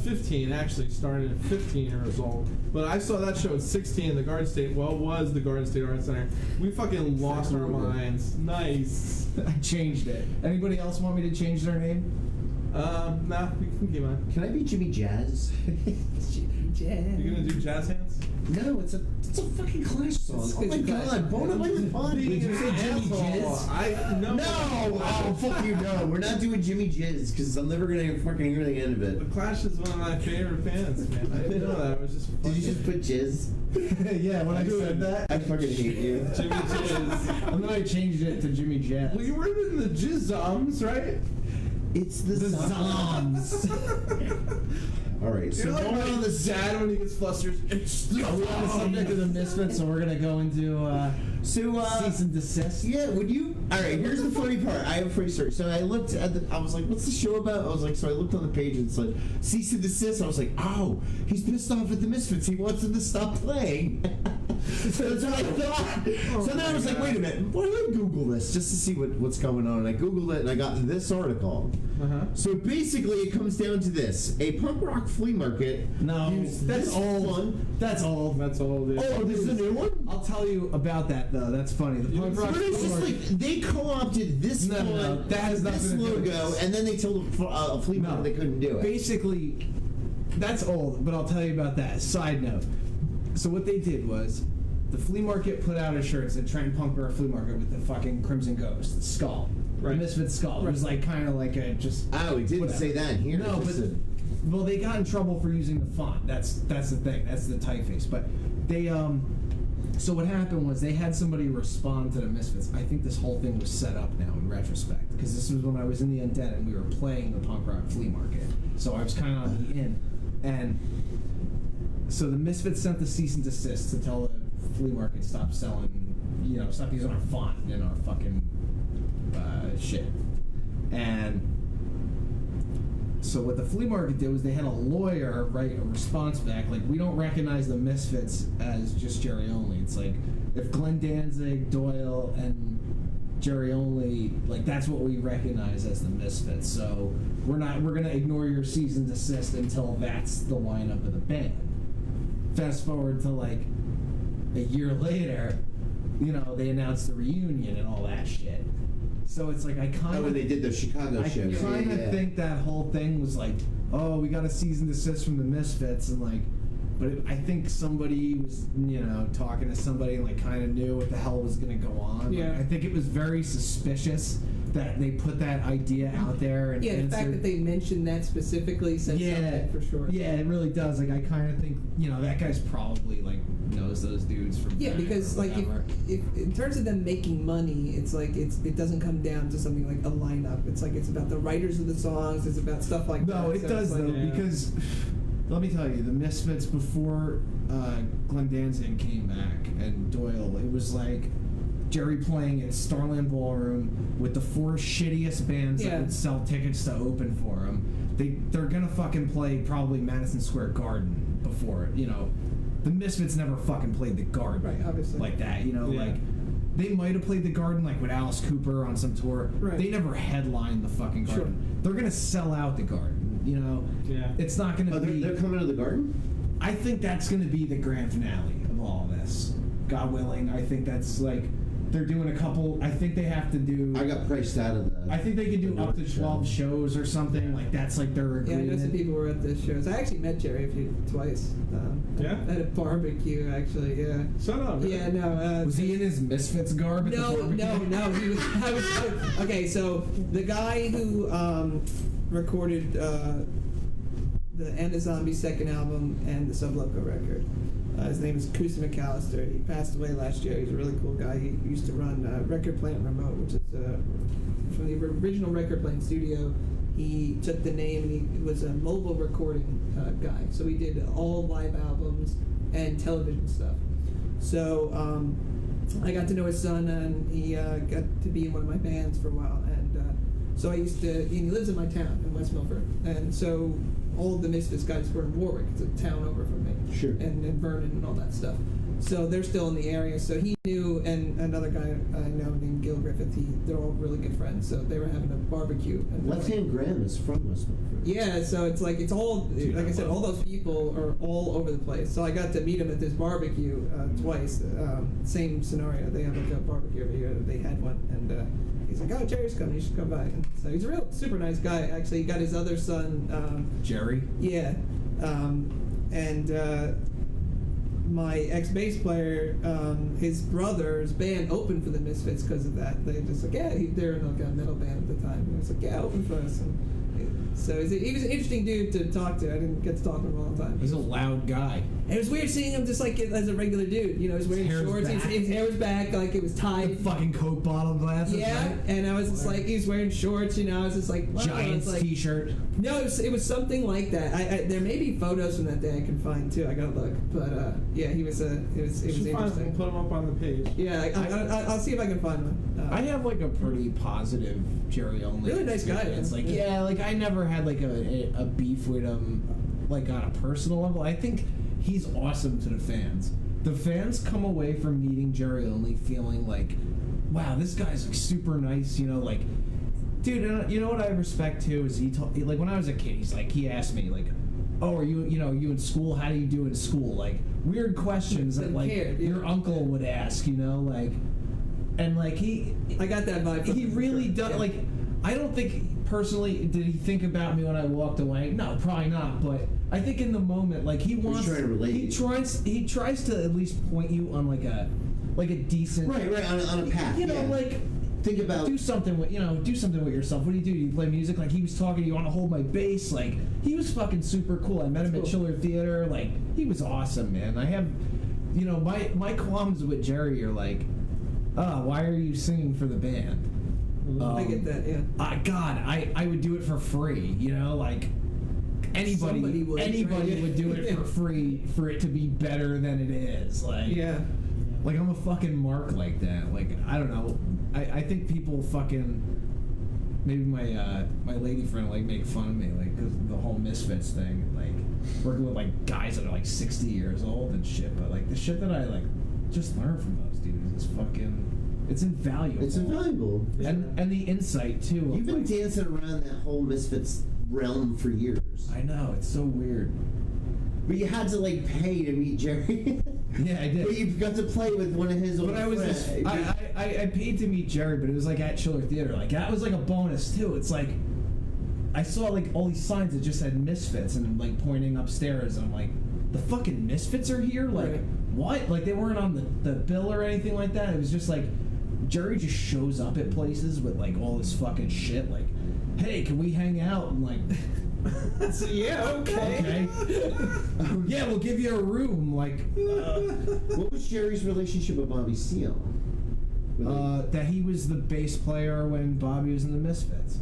15 actually, started at 15 years old. But I saw that show at 16 in the Garden State. Well, it was the Garden State Art Center. We fucking lost our minds. Nice. I changed it. Anybody else want me to change their name? Nah, you can keep on. Can I be Jimmy Jazz? Jimmy Jazz. You gonna do jazz hands? No, it's a fucking Clash song. Oh my god, Bona Mike's fun. Did you say Jimmy Jizz? No! Oh, fuck you, no. We're not doing Jimmy Jizz, because I'm never gonna fucking hear the end of it. The Clash is one of my favorite bands, man. I didn't know that. It was just Did you just put Jizz? Yeah, when I said that. I fucking hate you. Jimmy Jizz. And then I changed it to Jimmy Jazz. Well, you were in the Jizzums, right? It's the Zoms. Alright, so You're like going on the dad when he gets flustered. Are we on the subject of the Misfits, so we're gonna go into cease and desist? Yeah, would you? Alright, here's the funny part. I have a funny story. So I looked at I was like, what's the show about? I was like, so I looked on the page and it said, cease and desist. I was like, oh, he's pissed off at the Misfits. He wants them to stop playing. So that's what I thought. So then I was like, wait a minute, why don't I Google this just to see what's going on? And I Googled it and I got this article. So basically it comes down to this. A punk rock flea market. No, used that's this old. fun- That's old. That's old. Yeah. Oh, this is a new one? I'll tell you about that though. That's funny. The punk rock But it's flea just market- like they co-opted this No, no, font, that has this nothing to do with logo, this. and then they told a flea market No. they couldn't do it. Basically, that's old, but I'll tell you about that. Side note. So what they did was, the flea market put out a shirt that said Trenton Punk Rock Flea Market with the fucking Crimson Ghost, the skull. Right. The Misfits skull. It was like kind of like a just... Oh, it didn't whatever. say that here. No, It just but... said- Well, they got in trouble for using the font. That's the thing. That's the typeface. But they... So what happened was they had somebody respond to the Misfits. I think this whole thing was set up now in retrospect, because this was when I was in the Undead and we were playing the punk rock flea market. So I was kind of on the in. And so the Misfits sent the cease and desist to tell the flea market stop selling, stop using our font in our fucking shit. And so what the flea market did was they had a lawyer write a response back, like, we don't recognize the Misfits as just Jerry Only. It's like, if Glenn Danzig, Doyle, and Jerry Only, like, that's what we recognize as the Misfits. So we're gonna ignore your cease and desist until that's the lineup of the band. Fast forward to like a year later, they announced the reunion and all that shit. So it's like I kind of when they did the Chicago show. I kind of think that whole thing was like, oh, we got a cease and desist from the Misfits, and like, but I think somebody was, talking to somebody and like kind of knew what the hell was going to go on. Yeah. Like, I think it was very suspicious that they put that idea out there. And Yeah, the fact that they mentioned that specifically says something for sure. Yeah, it really does. Like, I kind of think, that guy's probably like knows those dudes from Yeah, back because or like whatever. if in terms of them making money, it's like it doesn't come down to something like a lineup. It's like it's about the writers of the songs. It's about stuff like that. No, it So does it's like, though, because let me tell you, the Misfits before Glenn Danzig came back and Doyle, it was like Jerry playing at Starland Ballroom with the 4 shittiest bands that would sell tickets to open for him. They're gonna fucking play probably Madison Square Garden before, you know. The Misfits never fucking played the Garden, right? Obviously, like that, you know, like. They might have played the Garden like with Alice Cooper on some tour. Right. They never headlined the fucking Garden. Sure. They're gonna sell out the Garden. You know. Yeah. It's not gonna be. They're coming to the Garden. I think that's gonna be the grand finale of all this. God willing, I think that's like they're doing a couple. I think they have to do. I got priced out of the. I think they could do up to 12 shows or something. Like that's like their agreement. Yeah, I know some people were at the shows. I actually met Jerry twice. At a barbecue, actually. Yeah. Shut up. Yeah, no. Was he in his Misfits garb? No. He was. I was okay, so the guy who recorded the End of Zombie's second album and the Sub Loco record. His name is Kusa McAllister. He passed away last year. He's a really cool guy. He used to run Record Plant Remote, which is from the original Record Plant studio. He took the name and he was a mobile recording guy. So he did all live albums and television stuff. So I got to know his son, and he got to be in one of my bands for a while. And so I used to, he lives in my town in West Milford. And so all the Misfits guys were in Warwick. It's a town over from me. Sure. And Vernon and all that stuff. So they're still in the area. So he knew, and another guy I know named Gil Griffith, they're all really good friends. So they were having a barbecue. Left Hand Graham is from West Milford. Yeah, so it's like, it's all, like I said, all those people are all over the place. So I got to meet him at this barbecue twice. Same scenario. They have like a barbecue every year. They had one. And he's like, oh, Jerry's coming. You should come by. And so he's a real super nice guy. Actually, he got his other son. Jerry? Yeah. My ex-bass player, his brother's band opened for the Misfits because of that. They just like, yeah, they're like a metal band at the time. And I was like, yeah, open for us. And so he was an interesting dude to talk to. I didn't get to talk to him all the time. He's a loud guy. And it was weird seeing him just like as a regular dude. You know, he was wearing shorts. His hair was back, like it was tied. The fucking Coke bottle glasses. Yeah, right? And I was just like, he was wearing shorts. You know, I was just like, wow. Giants like, T-shirt. No, it was something like that. I there may be photos from that day I can find too. I gotta look, but yeah, it was interesting. Put him up on the page. Yeah, I'll see if I can find one. I have like a pretty positive Jerry only. Really nice guy. It's like like I never had like a beef with him like on a personal level. I think he's awesome to the fans. The fans come away from meeting Jerry only feeling like, wow, this guy's like super nice. You know, like. Dude, you know what I respect too is like when I was a kid, he asked me like, "Oh, are you in school? How do you do in school?" Like weird questions that like your uncle would ask, you know, like, and like I got that vibe. He really does. Yeah. Like, I don't think personally did he think about me when I walked away. No, probably not. But I think in the moment, like he wants, he tries to at least point you on like a decent right on a path. You know, like. Think about do something with yourself. What do? You play music? Like he was talking. You want to hold my bass? Like he was fucking super cool. I met him at Chiller Theater. Like he was awesome, man. I have, you know, my qualms with Jerry are like, why are you singing for the band? I get that. Yeah. I would do it for free. You know, like anybody would do it for free for it to be better than it is. Like like I'm a fucking mark like that. Like I don't know. I think people fucking maybe my lady friend like make fun of me like because the whole Misfits thing, like working with like guys that are like 60 years old and shit. But like the shit that I like just learned from those dudes is fucking it's invaluable. It's invaluable. And the insight too. You've been dancing around that whole Misfits realm for years. I know, it's so weird. But you had to like pay to meet Jerry. Yeah, I did. But you got to play with one of his old friends. I paid to meet Jerry, but it was like at Chiller Theater. Like that was like a bonus too. It's like I saw like all these signs that just said Misfits and like pointing upstairs, and I'm like, the fucking Misfits are here? Like what? Like they weren't on the bill or anything like that. It was just like Jerry just shows up at places with like all this fucking shit. Like, hey, can we hang out? And like. Yeah, okay. Yeah, we'll give you a room. Like, what was Jerry's relationship with Bobby Seale? That he was the bass player when Bobby was in the Misfits.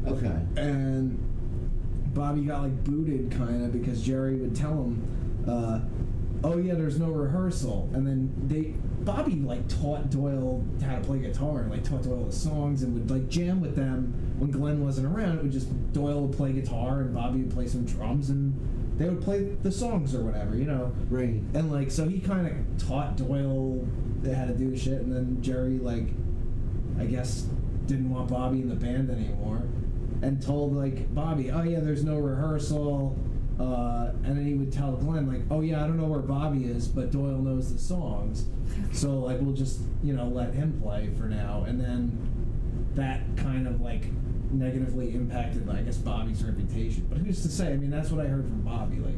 Okay. And Bobby got like booted kind of because Jerry would tell him, "Oh yeah, there's no rehearsal," and then Bobby like taught Doyle how to play guitar and like taught Doyle the songs and would like jam with them when Glenn wasn't around. It would just Doyle would play guitar and Bobby would play some drums and they would play the songs or whatever, you know. Right. And like so he kind of taught Doyle how to do shit, and then Jerry like I guess didn't want Bobby in the band anymore, and told like Bobby, oh yeah, there's no rehearsal. And then he would tell Glenn, like, oh yeah, I don't know where Bobby is, but Doyle knows the songs. So, like, we'll just, you know, let him play for now. And then that kind of, like, negatively impacted, I guess, Bobby's reputation. But who's to say? I mean, that's what I heard from Bobby. Like,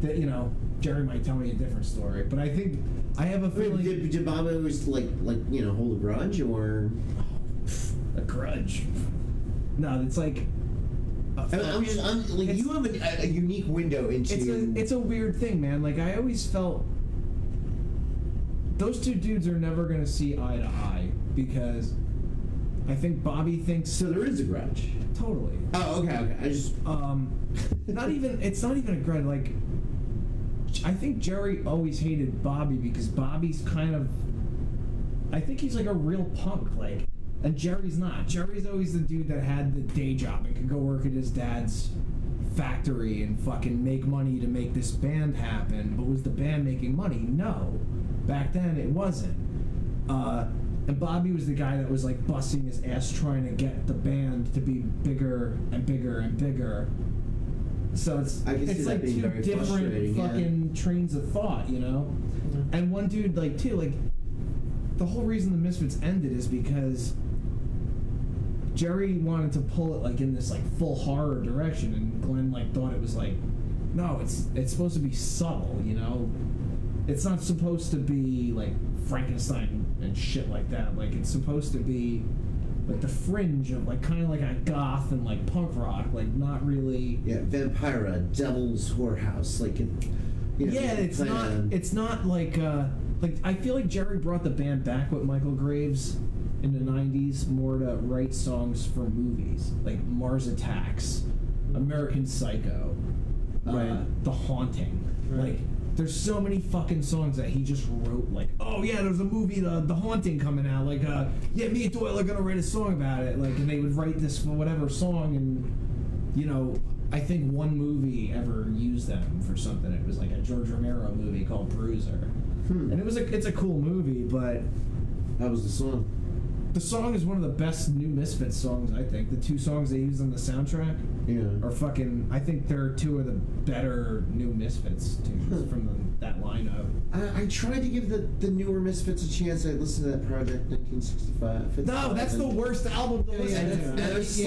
that, you know, Jerry might tell me a different story. But I think, I have a feeling... Did Bobby always, like, you know, hold a grudge, or... A grudge? No, it's like... you have a unique window into... It's a weird thing, man. Like, I always felt... Those two dudes are never going to see eye to eye, because I think Bobby thinks... So there is a grudge? Totally. Oh, okay. I just... It's not even a grudge, like... I think Jerry always hated Bobby because Bobby's kind of... I think he's like a real punk, like... And Jerry's not. Jerry's always the dude that had the day job and could go work at his dad's factory and fucking make money to make this band happen. But was the band making money? No. Back then, it wasn't. And Bobby was the guy that was like busting his ass trying to get the band to be bigger and bigger and bigger. So it's like two different fucking trains of thought, you know? Mm-hmm. And one dude, like, too, like, the whole reason the Misfits ended is because Jerry wanted to pull it like in this like full horror direction, and Glenn like thought it was like, no, it's supposed to be subtle, you know. It's not supposed to be like Frankenstein and shit like that. Like it's supposed to be like the fringe of like kind of like a goth and like punk rock, like not really. Yeah, Vampira, Devil's Whorehouse, like it. You know, yeah, it's not like I feel like Jerry brought the band back with Michael Graves in the 90s more to write songs for movies like Mars Attacks, American Psycho, The Haunting. Right. Like there's so many fucking songs that he just wrote like, oh yeah, there's a movie, The Haunting coming out, like yeah, me and Doyle are gonna write a song about it, like, and they would write this for whatever song, and you know, I think one movie ever used them for something. It was like a George Romero movie called Bruiser. And it's a cool movie, but how was the song? The song is one of the best New Misfits songs, I think. The two songs they used on the soundtrack are fucking... I think they're two of the better New Misfits tunes from that lineup. I tried to give the newer Misfits a chance. I listened to that Project 1965. No, that's the worst album to listen to. That's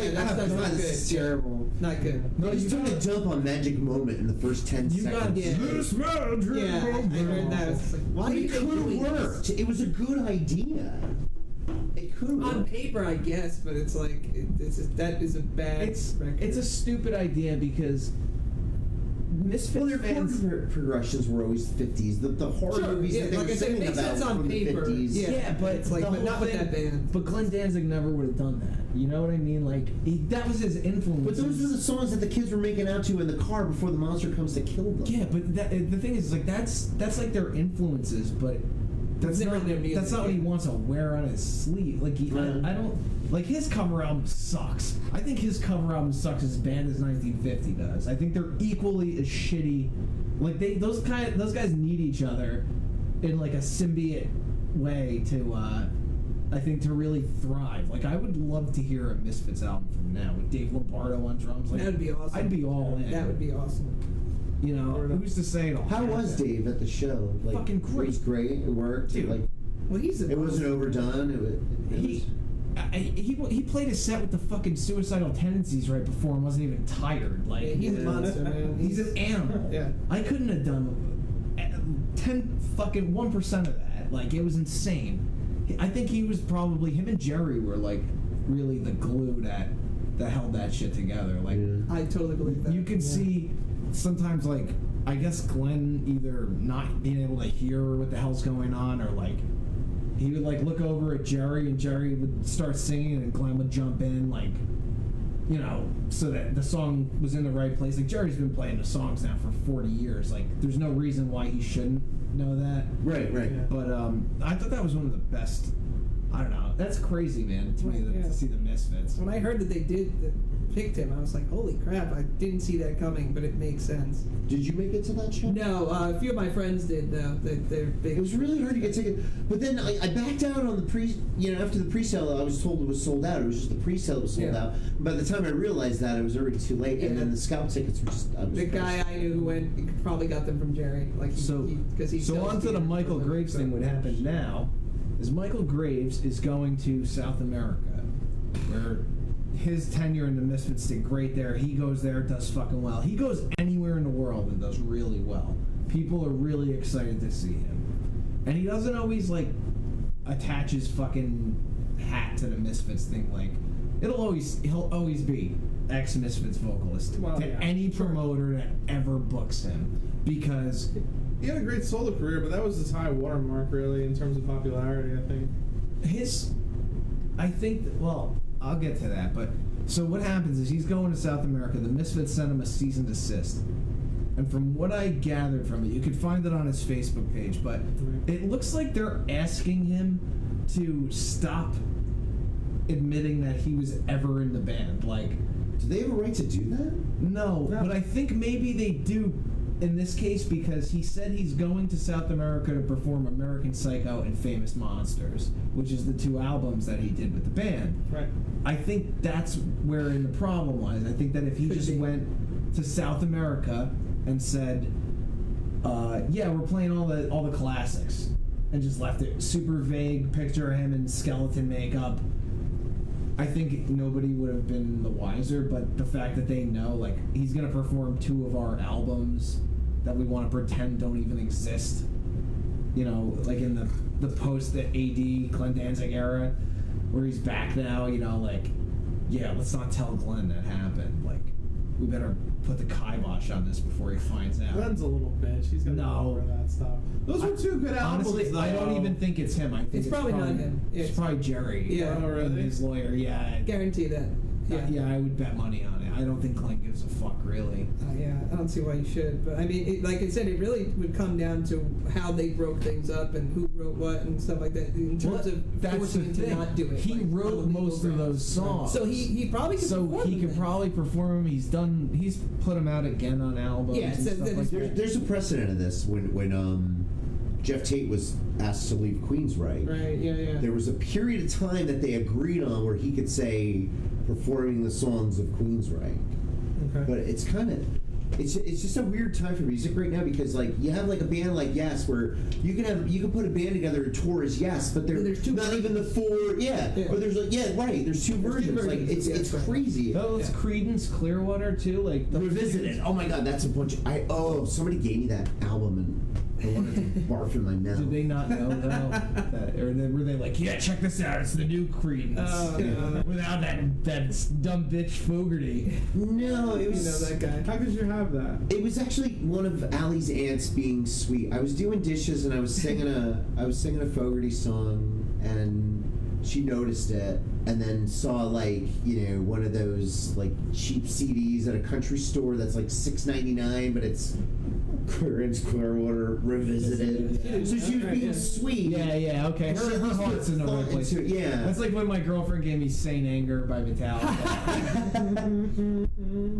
not good. It's terrible. Not good. No, you took a dump on Magic Moment in the first 10 seconds. This Magic Moment. I heard that. It's like, why it could have worked. It was a good idea. It could on paper, I guess, but it's like that is a bad. record. It's a stupid idea because Misfits fans progressions were always 50s. The horror movies that they were singing about sense on from paper. the 50s. Yeah, but it's like, but not with that band. But Glenn Danzig never would have done that. You know what I mean? Like that was his influence. But those were the songs that the kids were making out to in the car before the monster comes to kill them. Yeah, but the thing is, like that's like their influences, but. That's not what he wants to wear on his sleeve. Like I don't like his cover album sucks. I think his cover album sucks as bad as 1950 does. I think they're equally as shitty. Like those guys need each other in like a symbiote way to I think to really thrive. Like I would love to hear a Misfits album from now with Dave Lombardo on drums. Like, that would be awesome. I'd be all in. That would be awesome. You know, who's to say it'll How was Dave at the show? Like, fucking great. It was great. It worked. Dude. Like, well, it wasn't overdone. He played a set with the fucking Suicidal Tendencies right before and wasn't even tired. Like he's a monster, man. He's an animal. Yeah. I couldn't have done 1% of that. Like it was insane. I think he was probably him and Jerry were like really the glue that held that shit together. Like I totally believe that. You could see sometimes like I guess Glenn either not being able to hear what the hell's going on or like he would like look over at Jerry and Jerry would start singing and Glenn would jump in like, you know, so that the song was in the right place. Like Jerry's been playing the songs now for 40 years. Like there's no reason why he shouldn't. know that. Right. But I thought that was one of the best. I don't know. That's crazy, man, to me to see the Misfits. When I heard that they picked him, I was like, holy crap, I didn't see that coming, but it makes sense. Did you make it to that show? No, a few of my friends did, though. They're big. It was really hard to get tickets. But then I backed out on the after the pre-sale, I was told it was sold out. It was just the pre-sale that was sold out. By the time I realized that, it was already too late. And then the scalp tickets were just... The guy I knew who went, he probably got them from Jerry. So on to the Michael Graves thing. What happened now is Michael Graves is going to South America, where his tenure in the Misfits did great there. He goes there, does fucking well. He goes anywhere in the world and does really well. People are really excited to see him. And he doesn't always, like, attach his fucking hat to the Misfits thing. Like, he'll always be ex-Misfits vocalist to any promoter that ever books him. Because... he had a great solo career, but that was his high watermark, really, in terms of popularity, I think. I'll get to that, but so what happens is he's going to South America. The Misfits sent him a cease and desist. And from what I gathered from it, you could find it on his Facebook page, but it looks like they're asking him to stop admitting that he was ever in the band. Like, do they have a right to do that? No, but I think maybe they do in this case because he said he's going to South America to perform American Psycho and Famous Monsters, which is the two albums that he did with the band. Right. I think that's wherein the problem lies. I think that if he just went to South America and said, yeah, we're playing all the classics, and just left it super vague, picture him in skeleton makeup, I think nobody would have been the wiser. But the fact that they know, like, he's going to perform two of our albums that we want to pretend don't even exist, you know, like in the post-AD Glenn Danzig era, where he's back now, you know, like, yeah, let's not tell Glenn that happened. Like, we better put the kibosh on this before he finds out. Glenn's a little bitch. He's gonna go over that stuff. Those were two good albums. Honestly, I don't even think it's him. I think it's probably not him. It's probably Jerry. Yeah. Oh, really? And his lawyer. Yeah. Guarantee that. Yeah, I would bet money on it. I don't think Glenn gives a fuck, really. Yeah, I don't see why you should. But I mean, like I said, it really would come down to how they broke things up and who wrote what and stuff like that. In terms of forcing him to not do it. He wrote most of those songs, so he probably could. So he could probably perform them. He's put them out again on albums. Yeah, and stuff like that. There's a precedent of this when Jeff Tate was asked to leave Queensryche. Right. Yeah. There was a period of time that they agreed on where he could say performing the songs of Queensryche. Okay. But it's kind of it's just a weird time for music right now because like you have like a band like Yes where you can put a band together to tour as Yes, but there's two not even the four or there's like there's two versions. Like it's crazy. Oh, it's Creedence Clearwater too, like the Revisited. Oh my god, that's a bunch of somebody gave me that album and I wanted to barf in my mouth. Did they not know though? Or were they like, yeah, check this out, it's the new Creedence. Without that dumb bitch Fogerty. No, it was... You know that guy. How could you have that? It was actually one of Allie's aunts being sweet. I was doing dishes and I was singing a Fogerty song and she noticed it and then saw like, you know, one of those like cheap CDs at a country store that's like $6.99, but it's Clearwater Revisited. Yeah. So she was being sweet. Yeah, okay. Her heart's in the right place. Yeah. That's like when my girlfriend gave me Saint Anger by Metallica.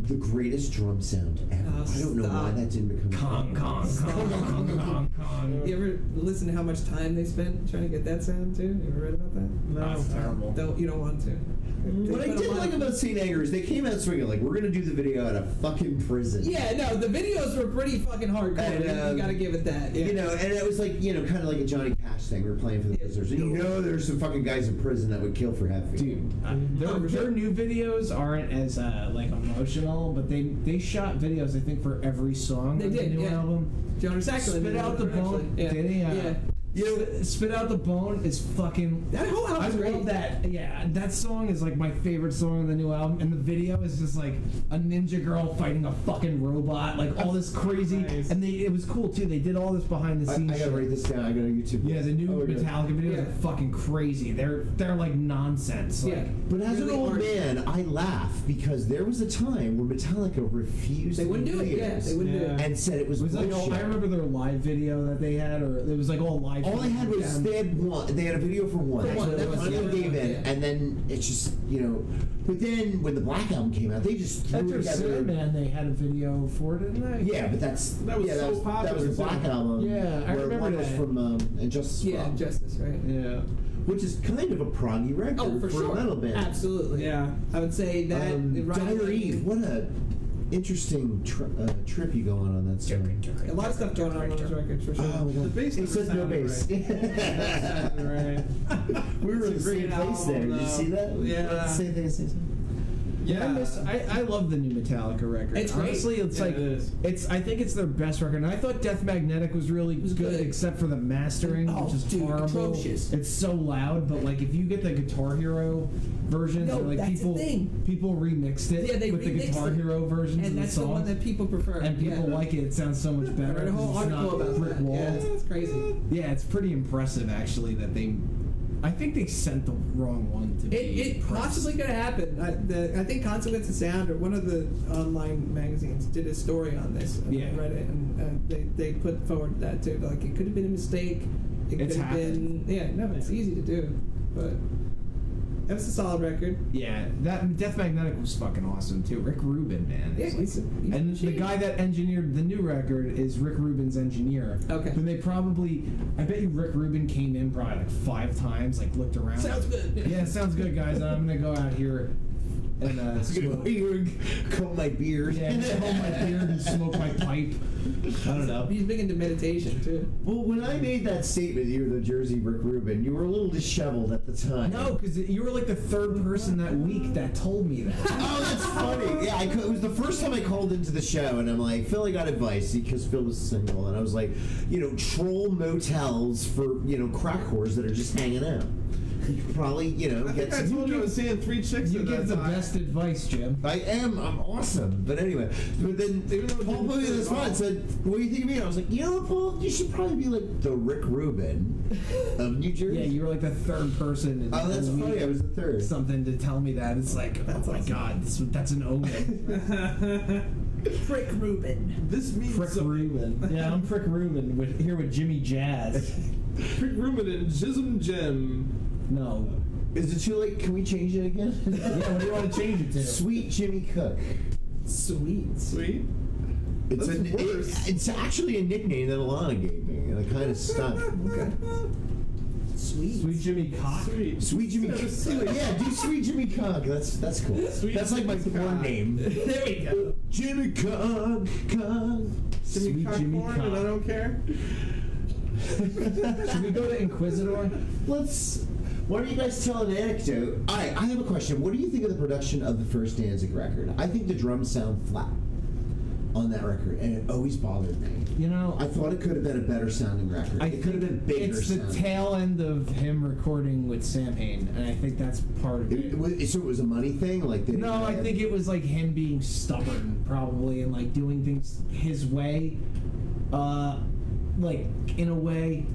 The greatest drum sound ever. I don't know why that didn't become You ever listen to how much time they spent trying to get that sound too? You ever read about that? No. That's terrible. You don't want to. What I did like about St. Anger is they came out swinging like, we're gonna do the video at a fucking prison. Yeah, no, the videos were pretty fucking hardcore. And, you gotta give it that. Yeah. You know, and it was like, you know, kind of like a Johnny Cash thing. We were playing for the prisoners. And you know there's some fucking guys in prison that would kill for heavy. Dude, their new videos aren't as like emotional, but they shot videos I think for every song they on did, the new album. Jonas Ackland Spit Out the Bone. Yeah. Spit Out the Bone is fucking. That whole album's I great. love that. Yeah, that song is like my favorite song on the new album, and the video is just like a ninja girl fighting a fucking robot, like all this crazy. Nice. And it was cool too. They did all this behind the scenes. I gotta shit. write this down. I gotta YouTube. Yeah, the new Metallica videos Yeah. are fucking crazy. They're like nonsense. Like, Yeah. But as Really an old hard. man, I laugh because there was a time where Metallica refused They wouldn't to do it. Yeah, videos they wouldn't do it. and said it was like bullshit. I remember their live video that they had, or it was like all live. All they had was them. they had a video for one. For one, That's that what was the they other gave one, in, yeah. and then it's just But then when the Black Album came out, they just threw After together. Sandman, they had a video for it, didn't they? Yeah, but that was so popular, That was the Black Album. Yeah, I where remember one was that. from Injustice. Yeah, from, Justice, right? Yeah. which is kind of a proggy record Oh, for sure. a metal band. Absolutely. Yeah. I would say that. Diary, what a interesting trip you go on that song. A lot of stuff going on those records for sure. Oh my god. The bass It never says no sounded bass. right. We were in the It's a same great place there. album, Did you see that? Yeah. Same thing. I love the new Metallica record. It's great. Honestly, it's Yeah, like it is. I think it's their best record. And I thought Death Magnetic was really good, except for the mastering, Oh, which is dude, horrible. atrocious. It's so loud, but like if you get the Guitar Hero versions, No, or like that's the thing. people remixed it Yeah, they with the remixed Guitar it. Hero versions And of the that's the one songs. that people prefer. And people yeah. like it. It sounds so much I better. read a whole 'cause it's article not about brick that. walls. Yeah, it's crazy. Yeah, it's pretty impressive actually that they. I think they sent the wrong one to be. It pressed. possibly could have happened. I think Consequence of Sound or one of the online magazines did a story on this. And Yeah. I read it, and they put forward that too. Like it could have been a mistake. It could It's have been. Yeah, no, it's easy to do, but that was a solid record. Yeah, that Death Magnetic was fucking awesome too. Rick Rubin, man. Yeah, It's he's a and the machine. guy that engineered the new record is Rick Rubin's engineer. Okay. Who they probably, I bet you Rick Rubin came in probably like 5 times, like looked around. Sounds good. Yeah, sounds good, guys. I'm gonna go out here and smoke. Comb my beard. Yeah, hold my beard and smoke my pipe. I don't know. He's big into meditation too. Well, when I made that statement, you were the Jersey Rick Rubin. You were a little disheveled at the time. No, because you were like the 3rd person that week that told me that. Oh, that's funny. Yeah, it was the first time I called into the show, and I'm like, Phil, I got advice because Phil was single, and I was like, troll motels for crack whores that are just hanging out. You could probably I get think I some. told you I was seeing 3 chicks You at give that the time. best advice, Jim. I'm awesome. But anyway, but then Paul put me on the spot and said, "What do you think of me?" And I was like, Paul, you should probably be like the Rick Rubin of New Jersey. Yeah, you were like the 3rd person. In Oh, that's the week. funny. I was the 3rd. Something to tell me that. It's like, oh my god, that's an omen. Frick Rubin. This means Frick something. Rubin. Yeah, I'm Frick Rubin here with Jimmy Jazz. Frick Rubin and Jism Jim. No. Is it too late? Can we change it again? Yeah, what do you want to change it to? Sweet Jimmy Cook. Sweet. Sweet. It's That's worse. it's actually a nickname that Alana gave me, and it kind of stuck. Okay. Sweet. Sweet Jimmy Cock. Sweet Jimmy Cook. Yeah, do Sweet Jimmy Cook. That's cool. Sweet That's like my Jimmy porn Cock. name. There we go. Jimmy Cook. Jimmy Sweet Cock Jimmy porn, Cock. and I don't care. Should we go to Inquisitor? Why don't you guys tell an anecdote? All right, I have a question. What do you think of the production of the first Danzig record? I think the drums sound flat on that record, and it always bothered me. I thought it could have been a better sounding record. It could have been bigger. It's the sounding. tail end of him recording with Sam Hain, and I think that's part of it. So it was a money thing? Like they No, I think it was like him being stubborn, probably, and like doing things his way. Like in a way,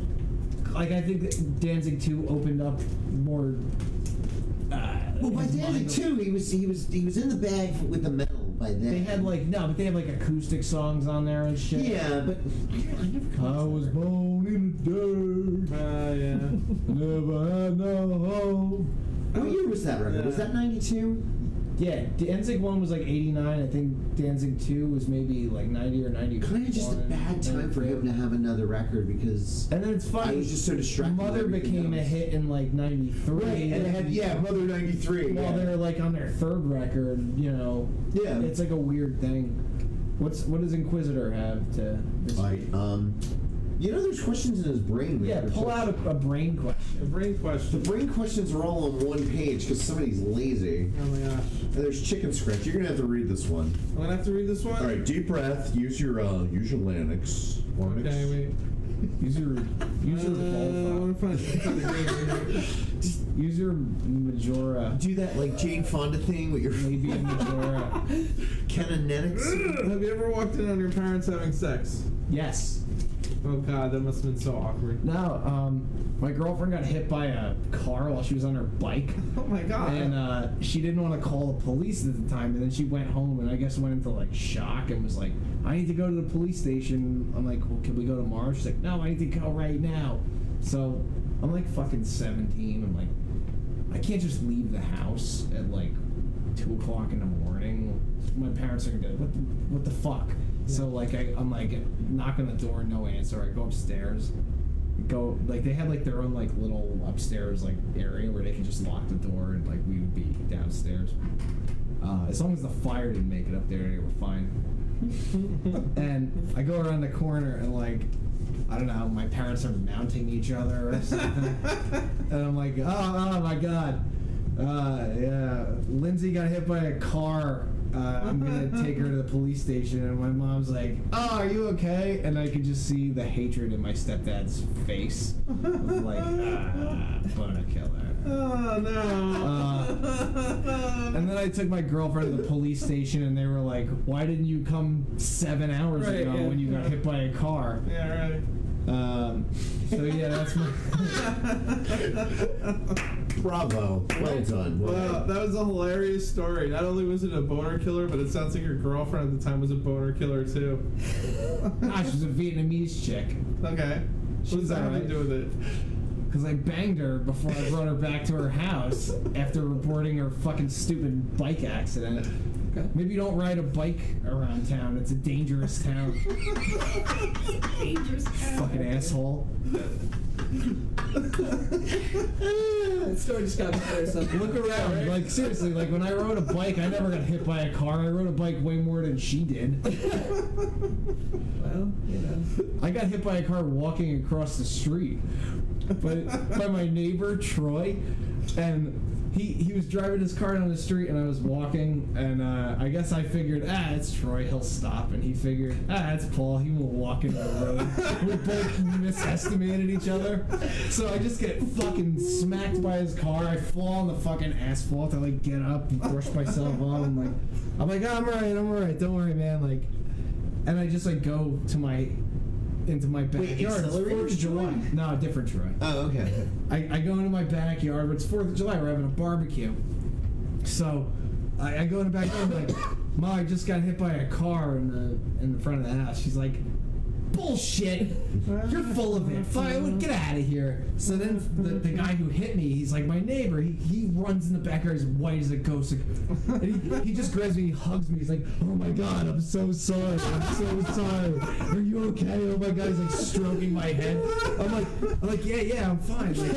like I think that Danzig 2 opened up more. Well, by his Danzig mind. 2, he was in the bag with the metal by then. They had but they had like acoustic songs on there and shit. Yeah, but I was born in the dirt. Yeah. Never had no home. What year was that record? Was that 92? Yeah, Danzig 1 was like 89. I think Danzig 2 was maybe like 90 or 91. Kind of just a bad time for him to have another record because. And then it's funny. I was just so distracted. with Mother everything became a else. hit in like 93. Right, and it had Mother 93. While yeah. they're like on their 3rd record, Yeah. it's like a weird thing. What does Inquisitor have to? This week? There's questions in his brain. Yeah, pull out a brain question. A brain question. The brain questions are all on one page because somebody's lazy. Oh my gosh. And there's chicken scratch. You're gonna have to read this one. I'm gonna have to read this one? All right, deep breath. Use your larynx. Okay, wait. Use your use your Majora. Do that like Jane Fonda thing with your maybe a Majora. Kinetics. Have you ever walked in on your parents having sex? Yes. Oh god, that must have been so awkward. No, my girlfriend got hit by a car while she was on her bike. Oh my god. And she didn't want to call the police at the time, and then she went home and I guess went into like shock and was like, I need to go to the police station. I'm like, well, can we go tomorrow? She's like, no, I need to go right now. So I'm like fucking 17. I'm like, I can't just leave the house at like 2 o'clock in the morning. My parents are gonna be like, what the fuck? So like I'm like knock on the door, no answer. I go upstairs, go like they had like their own like little upstairs like area where they could just lock the door and like we would be downstairs. As long as the fire didn't make it up there, they were fine. And I go around the corner and like I don't know, my parents are mounting each other or something, and I'm like, oh my god, yeah, Lindsay got hit by a car. I'm gonna take her to the police station, and my mom's like, "Oh, are you okay?" And I could just see the hatred in my stepdad's face, of like, I'm gonna kill her. Oh no! And then I took my girlfriend to the police station, and they were like, "Why didn't you come 7 hours ago when you got hit by a car?" Yeah, right. So yeah, that's my. Bravo. Well done. Well, that was a hilarious story. Not only was it a boner killer, but it sounds like your girlfriend at the time was a boner killer too. She was a Vietnamese chick. Okay. What does that have to do with it? Because I banged her before I brought her back to her house after reporting her fucking stupid bike accident. Okay. Maybe don't ride a bike around town. It's a dangerous town. Dangerous town. Fucking asshole. That story just got better or something. Look around. Right? Like, seriously, like, when I rode a bike, I never got hit by a car. I rode a bike way more than she did. Well, you know. I got hit by a car walking across the street by my neighbor, Troy. And he was driving his car down the street, and I was walking, and I guess I figured, it's Troy, he'll stop. And he figured, it's Paul, he will walk into the road. We both misestimated each other. So I just get fucking smacked by his car. I fall on the fucking asphalt. I like get up and brush myself on. I'm like, I'm alright, don't worry, man. Like, and I just like go to into my backyard. It's 4th of July. No, different Troy. Oh, okay. I go into my backyard, but it's 4th of July. We're having a barbecue. So I go in the backyard. I'm like, Ma, I just got hit by a car in the front of the house. She's like, bullshit! You're full of it. Fine, get out of here. So then the guy who hit me, he's like my neighbor. He runs in the backyard as white as a ghost. And he just grabs me, he hugs me. He's like, oh my god, I'm so sorry. I'm so sorry. Are you okay? Oh my god, he's like stroking my head. I'm like, yeah, I'm fine. Like,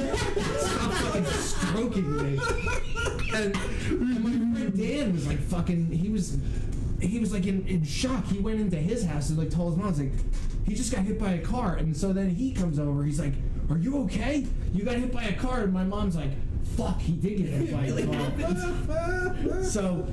stop fucking stroking me. And my friend Dan was like fucking, he was like in shock. He went into his house and like told his mom, he's like, he just got hit by a car. And so then he comes over, he's like, are you okay? You got hit by a car. And my mom's like, fuck, he did get hit by a car. So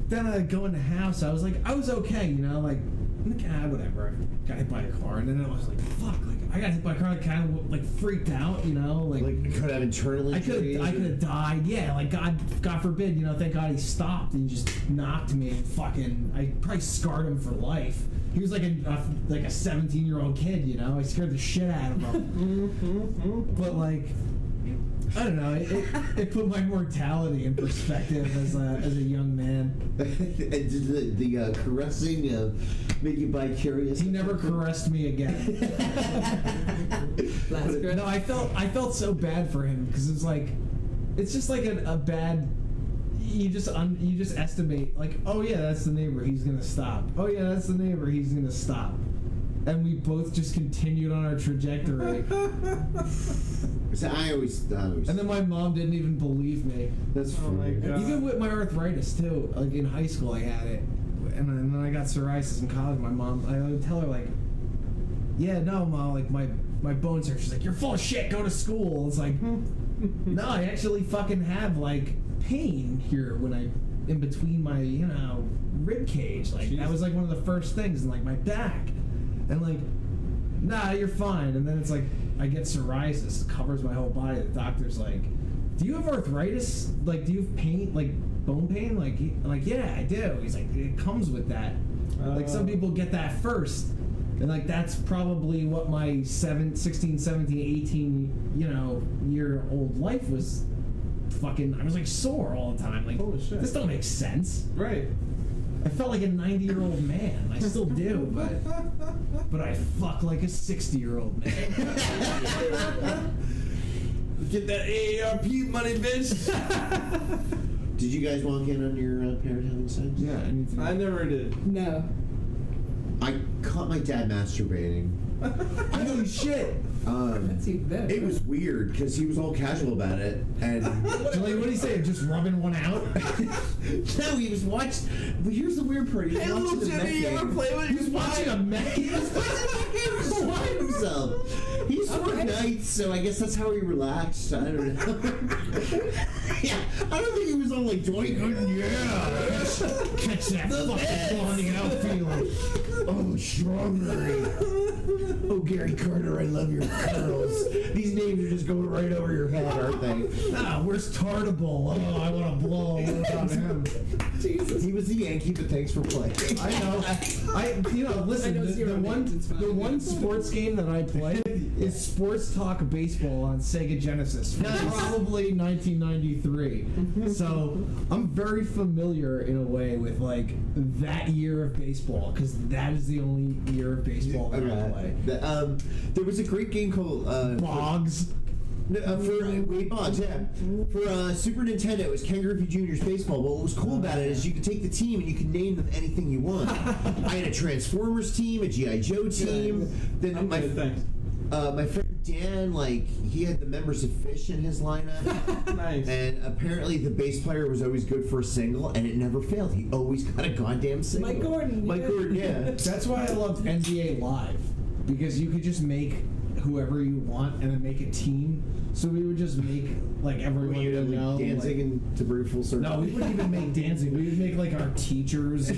then I go in the house, I was like, I was okay, you know, like, whatever. I got hit by a car, and then I was like, fuck, like, I got hit by a car, I kind of like freaked out, you know, like could have internal injuries. I could have died, yeah, like God forbid, you know, thank God he stopped and he just knocked me and fucking, I probably scarred him for life. He was like a 17-year-old kid, you know, I scared the shit out of him. But like, I don't know. It put my mortality in perspective as a young man. the caressing made you bi-curious. He never caressed me again. That's good. No, I felt so bad for him because it's just like a bad. You just estimate like, oh yeah, that's the neighbor. He's gonna stop. Oh yeah, that's the neighbor. He's gonna stop. And we both just continued on our trajectory. So I always. And then my mom didn't even believe me. That's funny. Even with my arthritis too. Like in high school, I had it, and then I got psoriasis in college. My mom, I would tell her like, "Yeah, no, Mom, like my bones hurt." She's like, "You're full of shit. Go to school." It's like, no, I actually fucking have like pain here when in between my rib cage. Like that was like one of the first things, and like my back. And like, nah, you're fine. And then it's like, I get psoriasis, it covers my whole body. The doctor's like, do you have arthritis? Like, do you have pain, like bone pain? Like, I'm like, yeah, I do. He's like, it comes with that. Like, some people get that first. And like, that's probably what my 16, 17, 18, year old life was fucking, I was like sore all the time. Like, holy shit. This don't make sense. Right. I felt like a 90-year-old man. I still do, but I fuck like a 60-year-old man. Get that AARP money, bitch. Did you guys walk in on your parent having sex? Yeah, I never did. No. I caught my dad masturbating. Holy shit! That's even better. It was weird because he was all casual about it, and So like, what do you say? Just rubbing one out? no, he was watching. But here's the weird part: he was watching the Met game. He was watching a Met game. He was watching himself. He's work nights, so I guess that's how he relaxed. I don't know. Yeah, I don't think he was on like joint. Yeah, Catch that fucking blonding out feeling. Oh, strawberry. Oh, Gary Carter, I love your curls. These names are just going right over your head, aren't they? Ah, where's Tartable? Oh, I want to blow. What about him? Jesus. He was a Yankee, but thanks for playing. I know. Listen, I know the one sports game that I play is Sports Talk Baseball on Sega Genesis, from probably 1993. So I'm very familiar in a way with like that year of baseball, because that is the only year of baseball that I play. There was a great game called Boggs. For Super Nintendo, it was Ken Griffey Jr.'s Baseball. But what was cool about it is you could take the team and you could name them anything you want. I had a Transformers team, a G.I. Joe team. Then my friend Dan, like, he had the members of Fish in his lineup. Nice. And apparently the bass player was always good for a single, and it never failed. He always got a goddamn single. Mike Gordon. Yeah. That's why I loved NBA Live, because you could just make whoever you want and then make a team. So we would just make like everyone we know. Danzig and to bring full circle. No, we wouldn't even make Danzig. We would make like our teachers.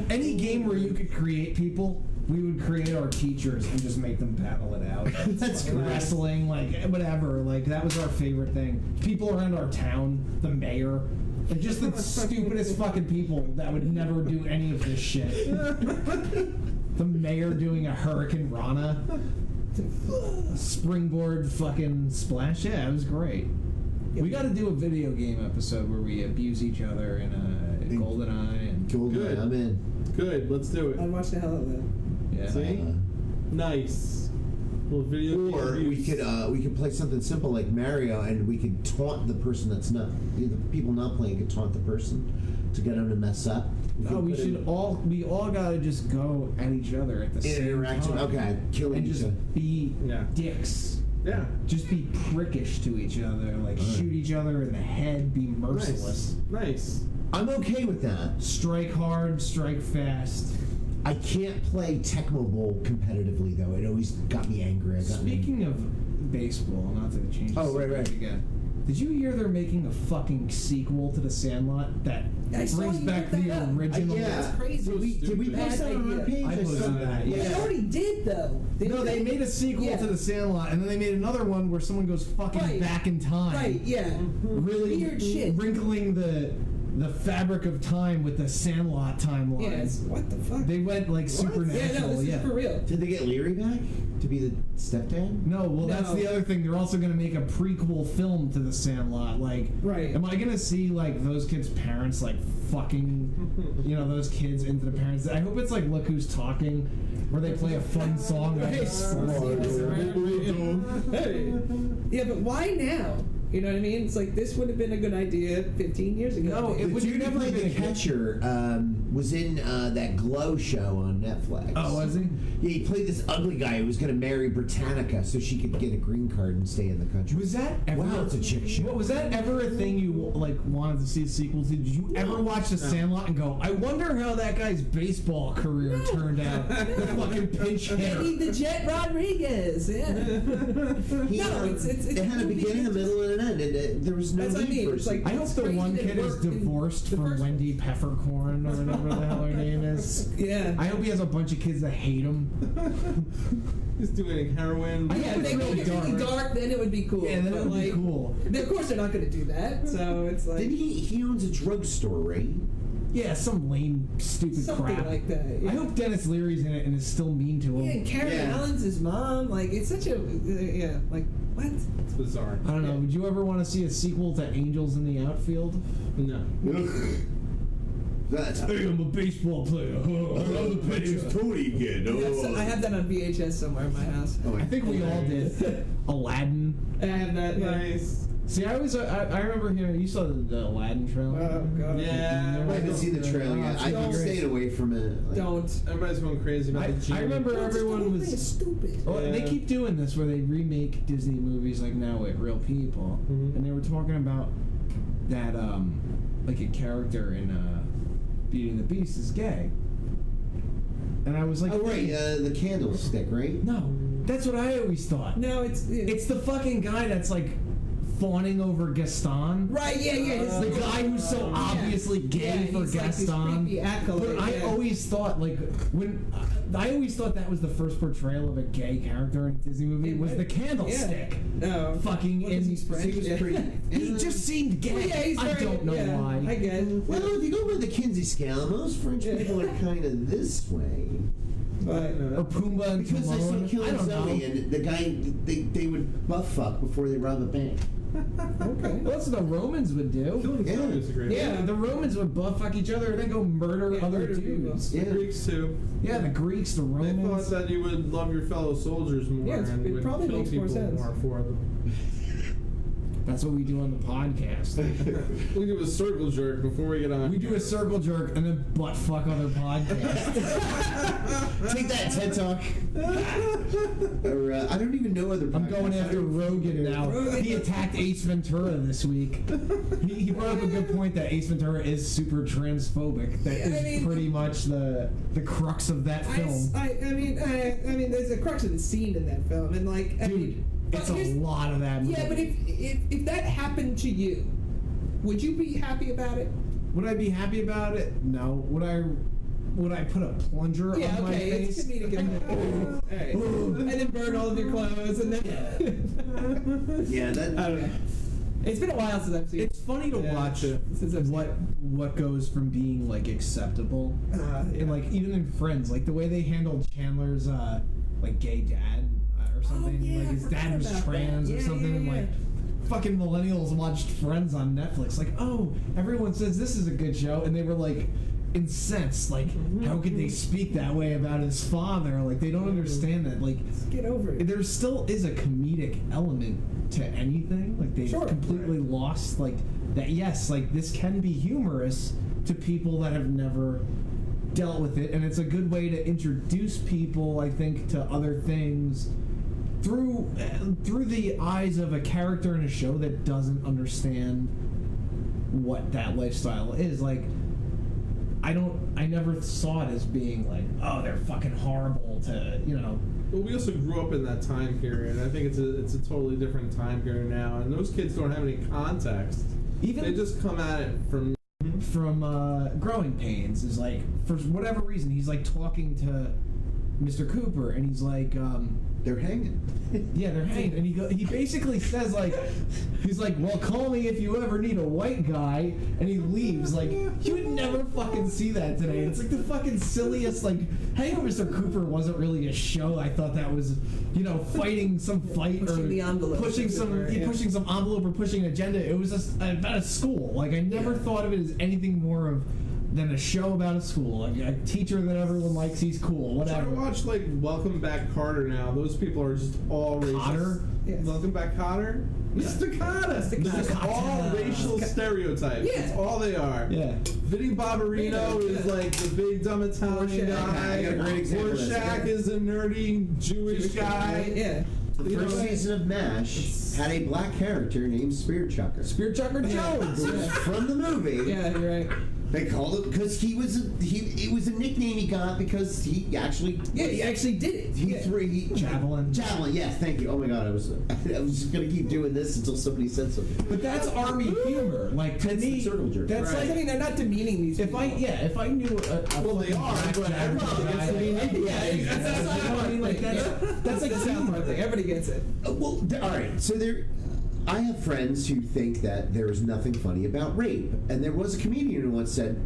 Any game where you could create people, we would create our teachers and just make them battle it out. That's like wrestling, like whatever. Like that was our favorite thing. People around our town, the mayor. And just the stupidest fucking people that would never do any of this shit. The mayor doing a Hurricane Rana. Springboard fucking splash. Yeah, it was great. We got to do a video game episode where we abuse each other in GoldenEye. And GoldenEye, I'm in. Good, let's do it. I'd watch the hell out of that. Yeah. See? Nice. Little video Or game we could play something simple like Mario, and we could taunt the person that's not, the people not playing could taunt the person to get them to mess up. We all gotta just go at each other at the same time. Okay, killing and each just other. be dicks. Yeah. Just be prickish to each other, like shoot each other in the head, be merciless. Nice. I'm okay with that. Strike hard, strike fast. I can't play Tecmo Bowl competitively though. It always got me angry. Speaking of baseball, not to change the subject again. Did you hear they're making a fucking sequel to The Sandlot that brings back the original? That's crazy. Did we post that on our page? I posted that. They Yeah. already did though. They made a sequel to The Sandlot, and then they made another one where someone goes fucking back in time. Right. Yeah. Really weird shit. Wrinkling the fabric of time with the Sandlot timeline. Yeah. What the fuck? They went like supernatural. Yeah. No, this is for real. Did they get Leary back to be the stepdad? No, well, that's the other thing. They're also going to make a prequel film to The Sandlot. Like, am I going to see, like, those kids' parents, like, fucking, those kids into the parents? I hope it's like Look Who's Talking, where they play a fun song. Yeah, but why now? You know what I mean? It's like this would have been a good idea 15 years ago. No, it would never play been the catcher. Was in that Glow show on Netflix. Oh, was he? Yeah, he played this ugly guy who was going to marry Britannica so she could get a green card and stay in the country. Was that ever? Wow, it's a chick show. Was that ever a thing you like wanted to see a sequel to? Did you ever watch The Sandlot and go, I wonder how that guy's baseball career turned out? The fucking pinch hitter. The Jet Rodriguez. Yeah. It had a beginning, a middle, and an end, and there was no That's what I need mean. for It's like, I hope the crazy one that kid it is worked in divorced the from first Wendy Peppercorn or whatever the hell her name is. Yeah. I hope he has a bunch of kids that hate him. He's doing heroin. I Yeah, hope if they it's make really it really dark. dark, then it would be cool. Yeah, then it But, would be like, cool. Of course, they're not going to do that. So it's like Didn't he owns a drugstore, right? Yeah, some lame, stupid something crap. like that. Yeah. I hope Dennis Leary's in it and is still mean to him. Yeah, and Karen Allen's his mom. Like, it's such a like what? It's bizarre. I don't know. Would you ever want to see a sequel to Angels in the Outfield? No. That's Hey, I'm a baseball player. I'm the pitcher. Tony again. I have that on VHS somewhere in my house. I think we all did. Aladdin. I have that. Yeah. Nice. See, I remember hearing you saw the Aladdin trailer. Oh god. Yeah. I haven't seen the trailer yet. I've been Don't. staying away from it. Like, Don't. Everybody's going crazy about the I genie. remember everyone was. It's stupid. Well, Yeah. they keep doing this where they remake Disney movies like now with real people, and they were talking about that like a character in Beauty and the Beast is gay, and I was like, oh right, the candlestick, right? no, that's what I always thought. No, It's the fucking guy that's like fawning over Gaston. right. Yeah, yeah. It's the guy who's so obviously gay for he's like this Gaston. creepy acolyte, But I yeah. always thought I always thought that was the first portrayal of a gay character in a Disney movie was the candlestick. No. Fucking Well, 'cause he's French. He was pretty. He just seemed gay. Well, yeah, he's I very, don't know yeah, why. I get it. Well, if you go by the Kinsey scale, most French people are kind of this way. But Or Pumbaa and Because they saw Timon. I Killing don't Zoe, know. and the guy, they would butt fuck before they rob a bank. okay. Well, that's what the Romans would do. Killing Yeah. Zoe is a great Yeah, one. the Romans would butt fuck each other and then go murder Yeah, other murder dudes. The Yeah. Greeks too. Yeah, the Greeks, the They Romans. thought that you would love your fellow soldiers more Yeah, and it would probably kill makes more people sense. more for them. That's what we do on the podcast. We do a circle jerk before we get on. We do a circle jerk and then butt fuck other podcasts. Take that, TED Talk. Or, I don't even know other. I'm going podcasts. after Rogan now. He attacked Ace Ventura this week. He brought up a good point that Ace Ventura is super transphobic. That is I mean- pretty much the crux of that film. I mean, there's a crux of the scene in that film, and like, I Dude, mean, it's but a here's- lot of that movie. Yeah, but if that happened to you, would you be happy about it? Would I be happy about it? No. Would I put a plunger Yeah, on my okay, face? it's comedic. Alright. And then burn all of your clothes, and then Yeah, that. I don't know. It's been a while since I've seen It's funny to Yeah, watch Since I've seen what goes from being like acceptable and like even in Friends, like the way they handled Chandler's like gay dad or something. yeah, like I his dad forgot was about trans that. or Yeah, something, yeah, and yeah. like fucking millennials watched Friends on Netflix. Like, oh, everyone says this is a good show, and they were like incensed. Like, how could they speak that way about his father? Like, they don't understand that. Like, Get over it. there still is a comedic element to anything. Like they've Sure. completely lost like that. Yes, like this can be humorous to people that have never dealt with it, and it's a good way to introduce people, I think, to other things through the eyes of a character in a show that doesn't understand what that lifestyle is. Like, I never saw it as being like, oh, they're fucking horrible to, you know. Well, we also grew up in that time period. I think it's a totally different time period now, and those kids don't have any context. Even they just come at it from Growing Pains is like, for whatever reason, he's like talking to Mr. Cooper, and he's like, they're hanging. Yeah, they're hanging, and he basically says like, he's like, well, call me if you ever need a white guy, and he leaves. Like, you would never fucking see that today. It's like the fucking silliest. Like, Hanging with Mr. Cooper wasn't really a show. I thought that was, you know, fighting some fight Pushing or the envelope, pushing some pushing some envelope or pushing an agenda. It was just about a school. Like, I never thought of it as anything more of than a show about a school. Like a teacher that everyone likes, he's cool, whatever. Try to watch like Welcome Back Carter now. Those people are just all racist. Cotter? Yes. Welcome Back Cotter? Mr. Cotter! It's just all racial stereotypes. Yeah. That's all they are. Yeah. Vinny Barbarino is like the big dumb Italian guy. I got a great example of this. Rorschach is a nerdy Jewish guy. Yeah. The first season of MASH had a black character named Spear Chucker. Spear Chucker Jones. Who was from the movie. Yeah, you're right. They called him because it was a nickname he got because he actually he actually did it. Javelin. Javelin, yes, thank you. Oh my god, I was just gonna keep doing this until somebody said something. But that's army humor. Like to me, circle jerk. that's I mean, they're not demeaning these. If I knew well they are, but everyone gets it. That's like the sound part thing. Everybody gets it. Well, all right. So I have friends who think that there is nothing funny about rape, and there was a comedian who once said,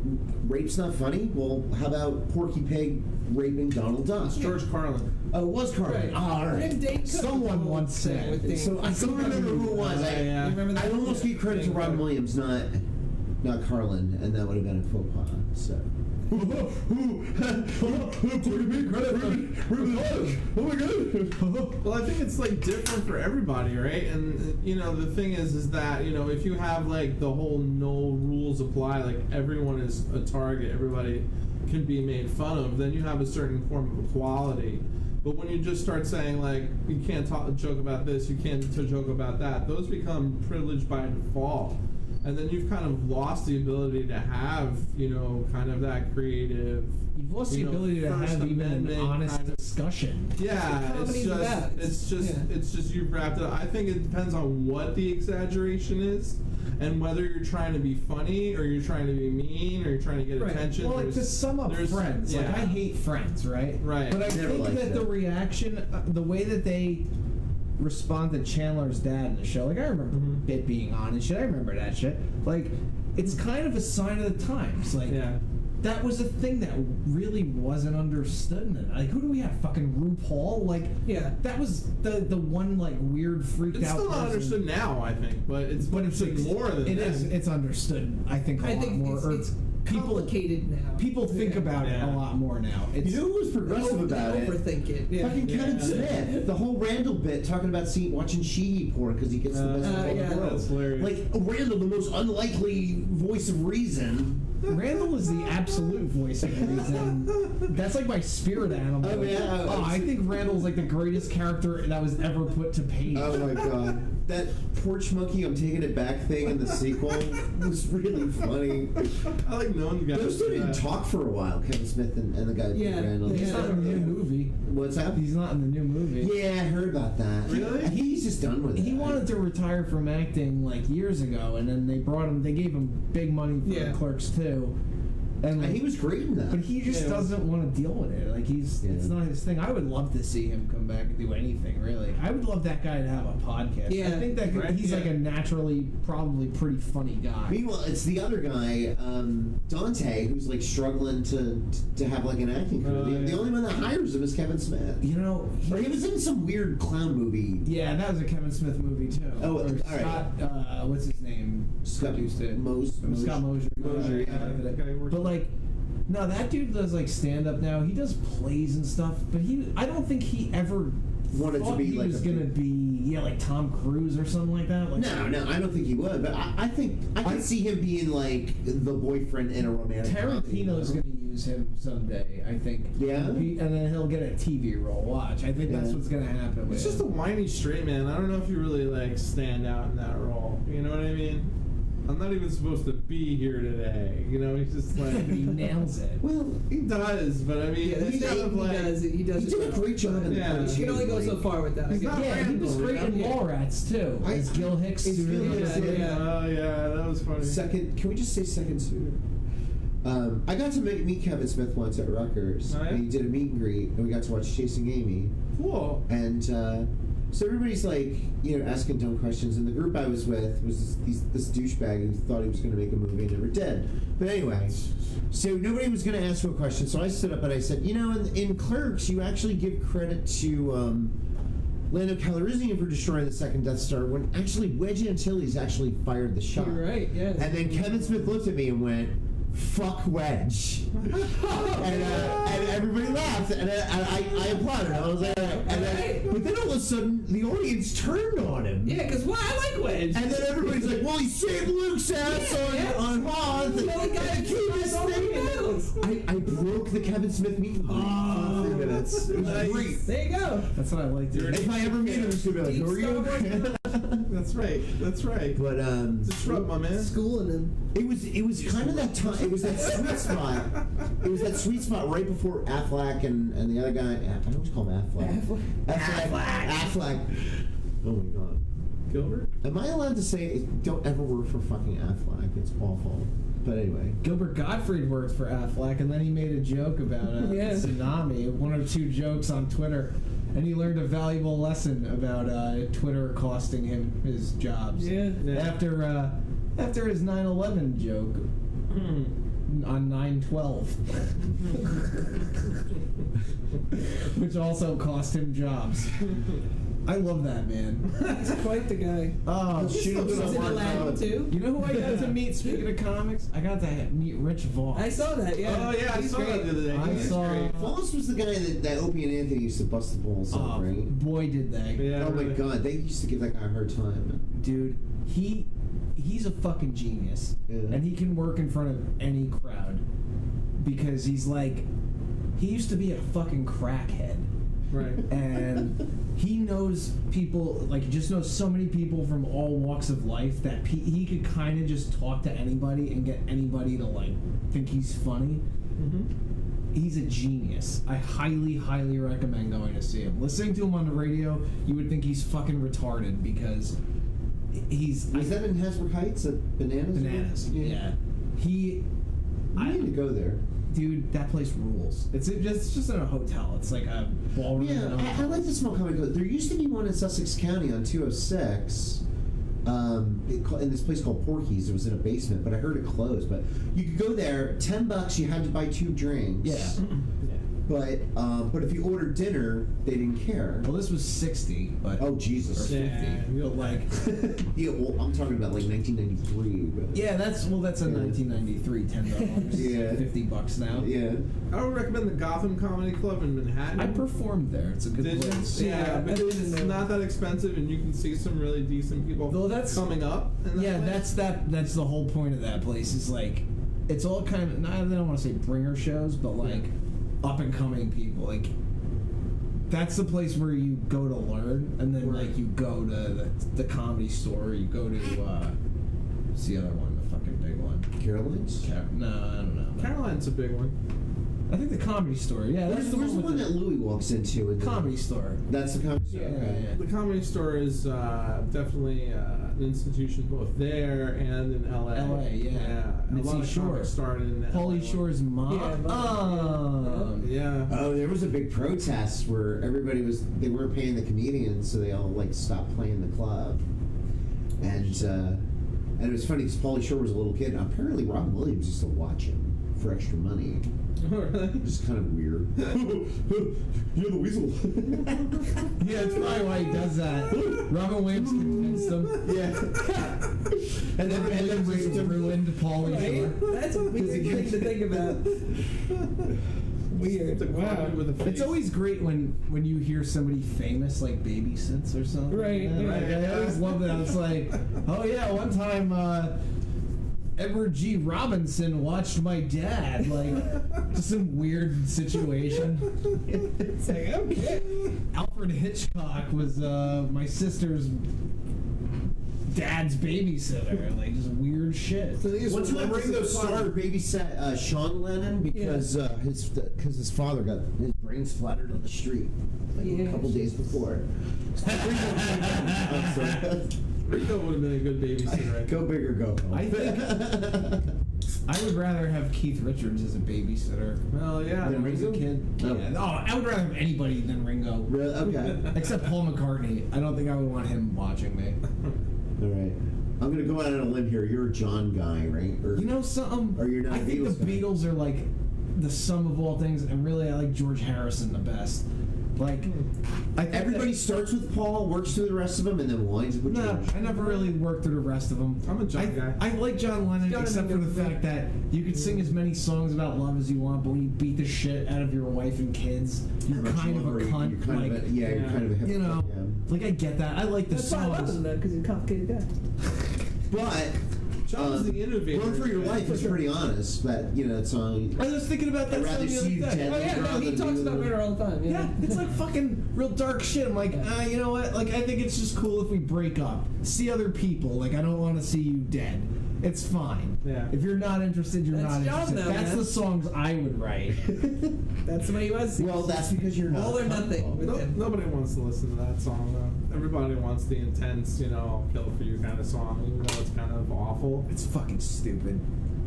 "Rape's not funny." Well, how about Porky Pig raping Donald Duck? It's George Carlin. Oh, it was Carlin. Right. All right. And Dane Cook Someone once said. So I don't remember who it was. Yeah. I almost give credit to Robin Williams, not Carlin, and that would have been a faux pas. So. Oh my god! Well, I think it's like different for everybody, right? And you know, the thing is that you know, if you have like the whole no rules apply, like everyone is a target, everybody can be made fun of, then you have a certain form of equality. But when you just start saying like you can't joke about this, you can't joke about that, those become privileged by default. And then you've kind of lost the ability to have, you know, kind of that creative. You've lost the ability to have even an honest discussion. Yeah, it's just you've wrapped it up. I think it depends on what the exaggeration is, and whether you're trying to be funny or you're trying to be mean or you're trying to get attention. Well, like to sum up Friends, like I hate Friends, right? Right. But I think that the reaction, the way that they respond to Chandler's dad in the show, like I remember Bit being on and shit. I remember that shit. Like it's kind of a sign of the times. Like that was a thing that really wasn't understood. Like who do we have? Fucking RuPaul. Like that was the one like weird freaked out. It's still not understood now, I think, but it's more than it that. is. It's understood. I think a lot more. It's complicated now. People think about it a lot more now. You know who was progressive about it? Overthink it. Yeah. Fucking Kevin Smith. The whole Randall bit talking about watching she porn because he gets the best of the world. That's hilarious. Like Randall, the most unlikely voice of reason. Randall is the absolute voice of reason. That's like my spirit animal. Oh, yeah. I think Randall's like the greatest character that was ever put to page. Oh my god. That porch monkey, I'm taking it back thing in the sequel was really funny. I like knowing the guy. Those two didn't talk for a while, Kevin Smith and the guy Randall. He's not in the new movie. What's that? He's not in the new movie. Yeah, I heard about that. Really? He's just done with it. He wanted to retire from acting like years ago, and then they gave him big money for Clerks 2. And he was great in that. But he just doesn't want to deal with it. Like it's not his thing. I would love to see him come back and do anything, really. I would love that guy to have a podcast. Yeah. I think that he's like a naturally probably pretty funny guy. Meanwhile, it's the other guy, Dante, who's like struggling to have like an acting career. The only one that hires him is Kevin Smith. You know, he was in some weird clown movie. Yeah, that was a Kevin Smith movie too. Oh, all right. Scott, what's his name? Scott Mosier. Scott Mosier. But like, no, that dude does like stand up now. He does plays and stuff, but I don't think he ever wanted to be he like was gonna be like Tom Cruise or something like that. Like, no, I don't think he would. But I think I can see him being like the boyfriend in a romantic. Tarantino's gonna use him someday, I think. Yeah, and then he'll get a TV role. Watch, I think that's what's gonna happen. With It's just a whiny straight man. I don't know if you really like stand out in that role. You know what I mean? I'm not even supposed to be here today. You know, he's just like he nails it. Well, he does, but I mean, it's kind of like he does. He did a great job in the You can only go so far with that. He was great in Mallrats too. As Gil Hicks. Oh yeah, that was funny. Can we just say second sooner? I got to meet Kevin Smith once at Rutgers. Oh, yeah? And he did a meet and greet, and we got to watch Chasing Amy. Cool. And so everybody's like, asking dumb questions. And the group I was with was this douchebag who thought he was going to make a movie and never did. But anyway, so nobody was going to ask him a question. So I stood up and I said, in Clerks, you actually give credit to Lando Calrissian for destroying the second Death Star when actually Wedge Antilles actually fired the shot. You're right, yes. And then Kevin Smith looked at me and went, "Fuck Wedge," and everybody laughed, and I applauded. I was like, but then all of a sudden the audience turned on him. Yeah, because I like Wedge. And then everybody's like, "Well, he saved Luke's ass on Hoth." The only guy that keeps I broke the Kevin Smith meet and greet in 3 minutes. It was great. There you go. That's what I like to do. If I ever meet him, I'm just gonna be like, "Who are you?" That's right. That's right. But disrupt, my man. Schooling him. It was kind of that time. It was that sweet spot. It was that sweet spot right before Affleck and the other guy. I always call him Affleck. Affleck. Oh my God. Gilbert? Am I allowed to say don't ever work for fucking Affleck? It's awful. But anyway. Gilbert Gottfried worked for Affleck, and then he made a joke about tsunami, one or two jokes on Twitter, and he learned a valuable lesson about Twitter costing him his jobs. After his 9/11 joke on 9/12, which also cost him jobs. I love that man. He's quite the guy. Oh, he's in Aladdin too. You know who I got to meet? Speaking of comics, I got to meet Rich Voss. I saw that. Yeah. Oh yeah, I saw that the other day. Voss was the guy that Opie and Anthony used to bust the balls on, right? Boy, did they! Yeah, oh my God, they used to give that guy a hard time. Dude, he's a fucking genius, and he can work in front of any crowd because he used to be a fucking crackhead. Right. And he knows people, just knows so many people from all walks of life that he could kind of just talk to anybody and get anybody to, think he's funny. Mm-hmm. He's a genius. I highly, highly recommend going to see him. Listening to him on the radio, you would think he's fucking retarded because he's... Was that in Hasbrook Heights at Bananas? Bananas, yeah. I need to go there. Dude, that place rules. It's just in a hotel. It's like a ballroom. Yeah, I like the small comic book. There used to be one in Sussex County on 206, in this place called Porky's. It was in a basement, but I heard it closed. But you could go there. $10. You had to buy 2 drinks. Yeah. But if you ordered dinner, they didn't care. Well, this was 60, but oh Jesus, or 50. Yeah, well, I'm talking about 1993. But yeah, that's a 1993 $10. Yeah, $50 now. Yeah, I would recommend the Gotham Comedy Club in Manhattan. I performed there. It's a good place. Yeah, but it's not that expensive, and you can see some really decent people coming up. That's the whole point of that place. Is it's all kind of I don't want to say bringer shows, but up and coming people. That's the place where you go to learn, and then you go to the Comedy Store. You go to what's the other one, the fucking big one? Caroline's? No, I don't know. Caroline's a big one. I think the Comedy Store. Yeah, where's the one that Louis walks into? Comedy Store. That's the Comedy Store. Yeah. The Comedy Store is definitely an institution both there and in LA. Yeah. A lot of comics started in Pauly Shore's mom. Yeah. Oh, there was a big protest where they weren't paying the comedians, so they all stopped playing the club. And it was funny because Pauly Shore was a little kid, and apparently Robin Williams used to watch him for extra money. Really? Just kind of weird. You're the weasel. Yeah, that's probably why he does that. Robin Williams convinced him. Yeah. and then ruined Pauly Shore. That's a weird thing to think about. Weird. Wow. It's always great when you hear somebody famous babysits or something. Right. I always love that. It's oh yeah, one time Edward G. Robinson watched my dad. Just some weird situation. It's okay. Alfred Hitchcock was my sister's dad's babysitter. Just weird shit. One time Ringo Starr babysat Sean Lennon because his father got his brain splattered on the street a couple days before. Rico would have been a good babysitter. Go big or go home. I think I would rather have Keith Richards as a babysitter. Well, yeah. When I was a kid. Oh. Yeah. I would rather have anybody than Ringo. Really? Okay. Except Paul McCartney. I don't think I would want him watching me. All right. I'm gonna go out on a limb here. You're a John guy, right? Or, you know something? Or you're not. I think the Beatles are the sum of all things, and really I like George Harrison the best. Everybody starts with Paul, works through the rest of them, and then winds up with George. I never really worked through the rest of them. I'm a John guy. I like John Lennon, except for the fact that you could sing as many songs about love as you want, but when you beat the shit out of your wife and kids, you're kind of a cunt. You're kind of a hypocrite. You know, I get that. I like the That's why I love songs. him though, because he's a complicated guy. But Sean's the innovator. Run for Your Life is pretty honest, but that song. I was thinking about that I'd song rather the see other you day. dead Oh than yeah, no, drown he than talks be about with murder all the time. Yeah, it's like fucking real dark shit. I'm like, you know what? Like, I think it's just cool if we break up. See other people. Like, I don't want to see you dead. It's fine. Yeah. If you're not interested, you're That's not John, interested. though, That's man. the songs I would write. That's the way he was. Well, that's because you're not. All or nothing with him. Nobody wants to listen to that song, though. Everybody wants the intense, I'll kill for you kind of song, even though it's kind of awful. It's fucking stupid.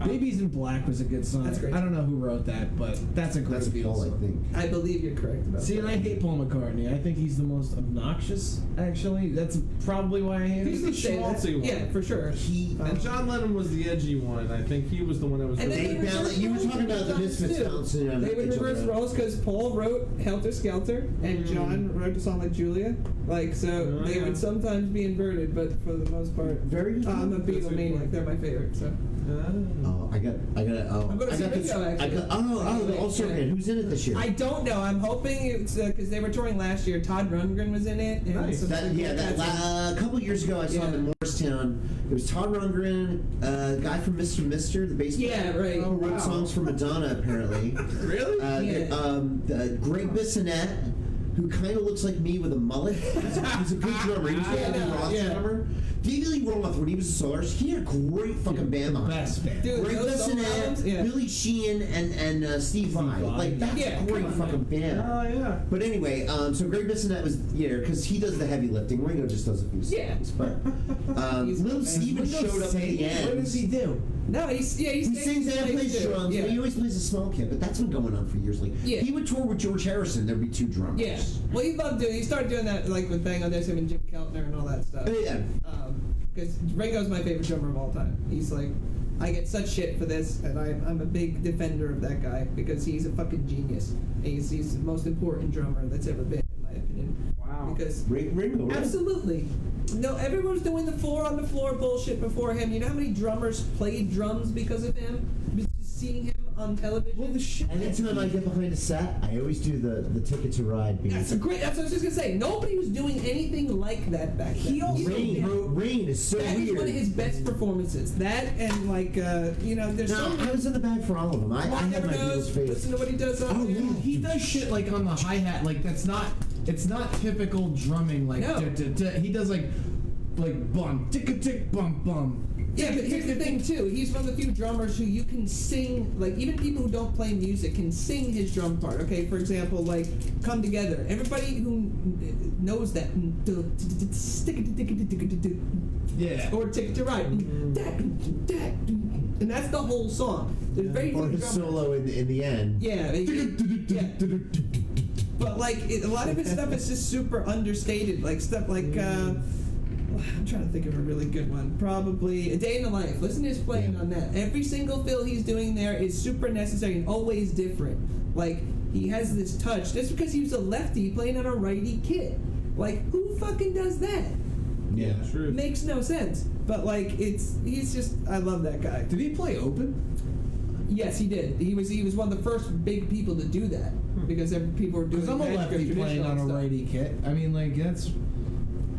Babies in Black was a good song. That's great. I don't know who wrote that, but that's a great That's Beatles Paul, I song. think. I believe you're correct about See, that. and I hate Paul McCartney. I think he's the most obnoxious, actually. That's probably why I hate He's him. the schmaltzy one. Yeah, for sure. And John Lennon was the edgy one. I think he was the one that was. And then They they reversed you were roles talking about the sometimes, Misfits too. bouncing on They would each reverse other. roles because Paul wrote Helter Skelter and John wrote a song like Julia. Like, so they would sometimes be inverted, but for the most part, Very good. I'm a That's a good Beatlemaniac. point. They're my favorite. So Oh, I'm going to see Ringo, actually. Also, Yeah. man, who's in it this year? I don't know. I'm hoping it's because they were touring last year. Todd Rundgren was in it. And Nice. some A couple years ago, I saw him in Morristown. It was Todd Rundgren, guy from Mr. Mister, the bass player. Yeah, right. Who wrote songs for Madonna, apparently. Really? Greg Bissonette, who kind of looks like me with a mullet. He's a good drummer. He was a good rock drummer. David Lee Roth, when he was a soloist, he had a great fucking band behind him. Best band. Dude, Greg those solo Bissonette, albums, yeah. Billy Sheehan, and Steve Vai. Like, that's Yeah, a great come on, fucking band. Oh yeah. But anyway, so Greg Bissonette was because he does the heavy lifting. Ringo just does a few songs. But Little Steven showed up at the end. What does he do? No, he He sings and plays drums. Yeah. But he always plays a small kit. But that's been going on for years. Like Yeah. he would tour with George Harrison. There'd be two drummers. Yeah. Well, he loved doing. He started doing that like with Bang on There's him and Jim Keltner and all that stuff. Yeah. Because Ringo's my favorite drummer of all time. He's like, I get such shit for this, and I'm a big defender of that guy because he's a fucking genius. He's the most important drummer that's ever been, in my opinion. Wow. Because Ringo. Right? absolutely. No, everyone was doing the floor on the floor bullshit before him. You know how many drummers played drums because of him? Just seeing him on television. Well, the shit. Anytime I get behind a set, I always do the Ticket to Ride beat. That's great. That's what I was just gonna say. Nobody was doing anything like that back then. He also Rain is so That weird. is one of his best performances. That and like there's No, so I was in the bag for all of them. I One had Never my Knows. Beatles face. Listen to what he does on there. He does shit like on the hi-hat, like it's not typical drumming, like No. he does like bum tick tick bum bum. Yeah, but here's the thing too. He's one of the few drummers who you can sing. Like even people who don't play music can sing his drum part. Okay, for example, like "Come Together." Everybody who knows that, Yeah. or "Ticket to Ride," and that's the whole song. There's very Or few his drummers. solo in the end. Yeah, but like a lot of his stuff is just super understated. Like stuff like I'm trying to think of a really good one. Probably A Day in the Life. Listen to his playing on that. Every single fill he's doing there is super necessary and always different. Like he has this touch. That's because he was a lefty playing on a righty kit. Like who fucking does that? Yeah. True. Makes no sense. But like he's just I love that guy. Did he play open? Yes, he did. He was one of the first big people to do that because people were doing. Because I'm a magic or lefty playing traditional on a stuff. righty kit. I mean, like that's.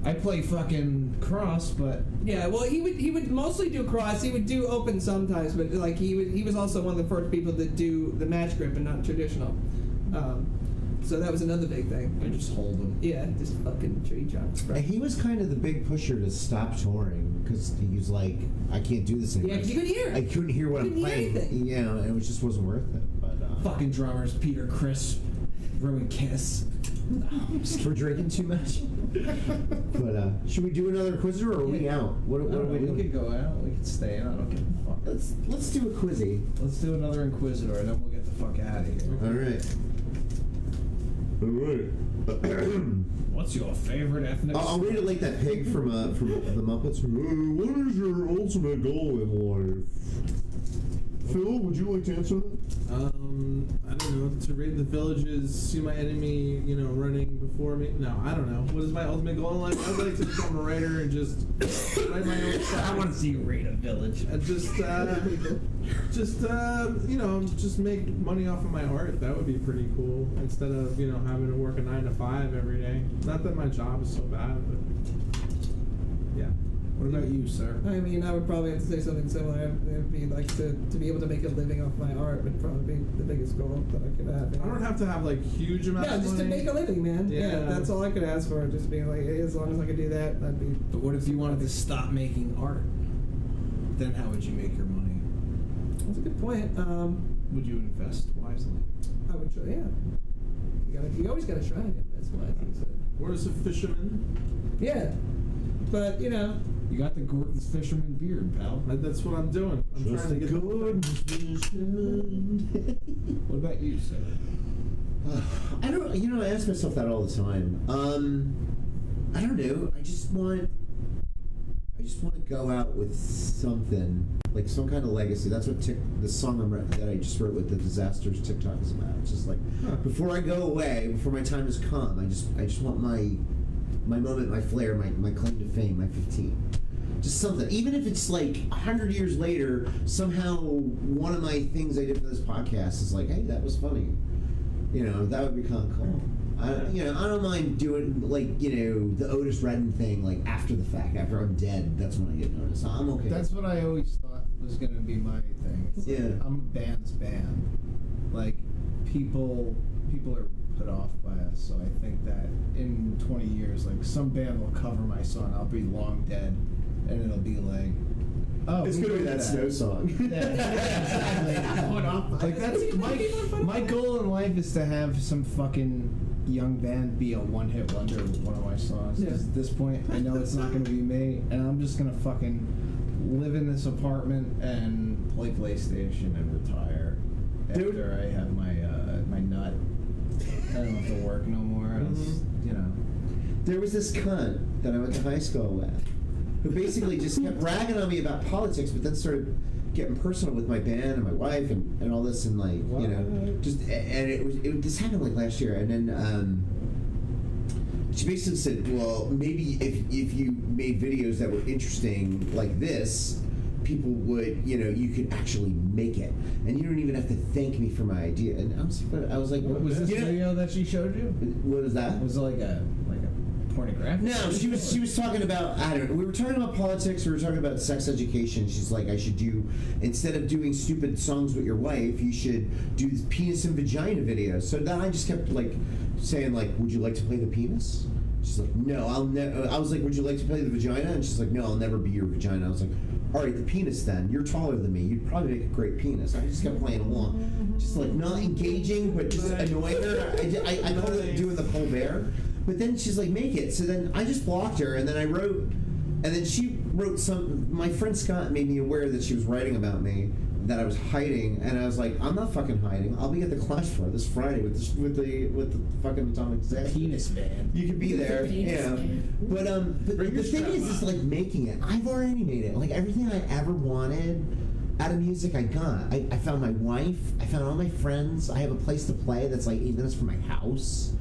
I play fucking cross, but Yeah, well, he would mostly do cross. He would do open sometimes, but like he was also one of the first people to do the match grip and not traditional. So that was another big thing. I just hold him. Yeah, just fucking tree jumps. And he was kind of the big pusher to stop touring because he was like, I can't do this anymore. Yeah, 'cause you couldn't hear it. I couldn't hear what I'm Couldn't hear playing. anything. Yeah, and it just wasn't worth it. But Fucking drummers, Peter Criss, ruined Kiss. we're drinking too much. But should we do another quizzer or are we out? What are we We doing? could go out. We could stay in. I don't give a fuck. Let's do a quizzy. Let's do another Inquisitor, and then we'll get the fuck out of here. All right. All right. What's your favorite ethnic? I'll read it like that pig from the Muppets. What is your ultimate goal in life? Phil, would you like to answer that? I don't know. To raid the villages, see my enemy, running before me. No, I don't know. What is my ultimate goal in life? I'd like to become a writer and just write my own stuff. I want to see you raid a village. And just make money off of my art. That would be pretty cool. Instead of having to work a 9 to 5 every day. Not that my job is so bad, but yeah. What about you, sir? I mean, I would probably have to say something similar. It'd be like to be able to make a living off my art would probably be the biggest goal that I could have. I don't have to have like huge amounts Yeah, of just money. to make a living, man. Yeah, that's all I could ask for. Just being like, hey, as long as I could do that, that'd be. But what if you wanted to stop making art? Then how would you make your money? That's a good point. Would you invest wisely? I would try. Yeah, you always gotta try to invest wisely. So. Where's a fisherman? Yeah, but you know. You got the Gorton's fisherman beard, pal. That's what I'm doing. I'm trying to get What about you, sir? I don't. You know, I ask myself that all the time. I don't know. I just want to go out with something, like some kind of legacy. That's what the song that I just wrote with the Disasters TikTok is about. It's just like before I go away, before my time has come, I just want my moment, my flair, my claim to fame, my 15. Just something. Even if it's like 100 years later, somehow one of my things I did for this podcast is like, hey, that was funny. You know, that would be kind of cool. I don't mind doing like, the Otis Redding thing like after the fact, after I'm dead. That's when I get noticed. I'm okay. That's what I always thought was gonna be my thing. It's like, I'm a band's band. Like people are put off by us, so I think that in 20 years, like some band will cover my song. I'll be long dead, and it'll be like, oh, it's gonna be that Snow song. Like that's my goal in life is to have some fucking young band be a one-hit wonder with one of my songs. Yeah. 'Cause at this point, I know it's not gonna be me, and I'm just gonna fucking live in this apartment and play PlayStation and retire after I have my my nut. I don't have to work no more. There was this cunt that I went to high school with, who basically just kept ragging on me about politics, but then started getting personal with my band and my wife and all this, and like this happened like last year, and then she basically said, well, maybe if you made videos that were interesting like this, people would, you could actually make it, and you don't even have to thank me for my idea. And I was like, what was this video that she showed you? What was that? Was it like a pornographic? No, she was talking about, I don't know, we were talking about politics, we were talking about sex education. She's like, I should do, instead of doing stupid songs with your wife, you should do penis and vagina videos. So then I just kept like saying like, would you like to play the penis? She's like, no, I'll never. I was like, would you like to play the vagina? And she's like, no, I'll never be your vagina. I was like, all right, the penis then. You're taller than me. You'd probably make a great penis. I just kept playing along. Just like not engaging, but just annoying her. I called it doing the Colbert. But then she's like, make it. So then I just blocked her, and then I wrote, and then she wrote my friend Scott made me aware that she was writing about me, that I was hiding, and I was like, I'm not fucking hiding. I'll be at the Clash Floor this Friday with the fucking Atomic Disaster. Penis band. You could be there, yeah. But the thing is like making it. I've already made it. Like everything I ever wanted out of music, I got. I found my wife. I found all my friends. I have a place to play that's like 8 minutes from my house.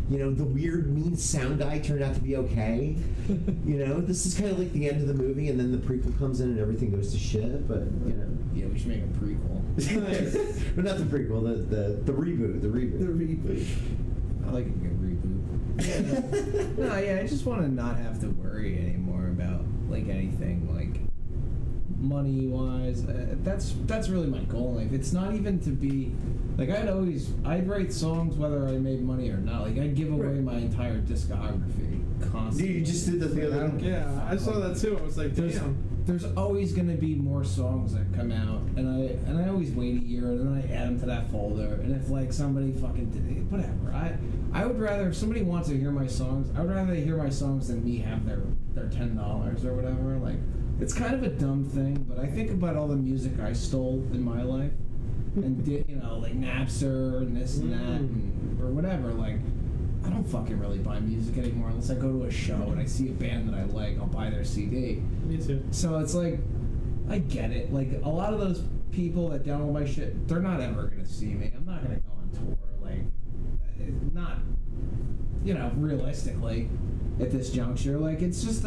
The weird, mean sound guy turned out to be okay. This is kind of like the end of the movie, and then the prequel comes in and everything goes to shit, but, Yeah, we should make a prequel. But not the prequel, the reboot. The reboot. I like a good reboot. No, yeah, I just want to not have to worry anymore about, like, anything, like, money-wise. That's really my goal in life. It's not even to be... Like, I'd write songs whether I made money or not. Like, I'd give away my entire discography constantly. You just did that the other day. Yeah, I saw that too. I was like, damn. There's always going to be more songs that come out, and I always wait a year, and then I add them to that folder. And if like somebody fucking did it, whatever, I would rather, if somebody wants to hear my songs, I would rather they hear my songs than me have their $10 or whatever. Like, it's kind of a dumb thing, but I think about all the music I stole in my life, and did, like Napster and this and that, or whatever. Like, I don't fucking really buy music anymore unless I go to a show and I see a band that I like, I'll buy their CD. Me too. So it's like, I get it. Like, a lot of those people that download my shit, they're not ever gonna see me. I'm not gonna go on tour. Like, not, realistically, at this juncture. Like, it's just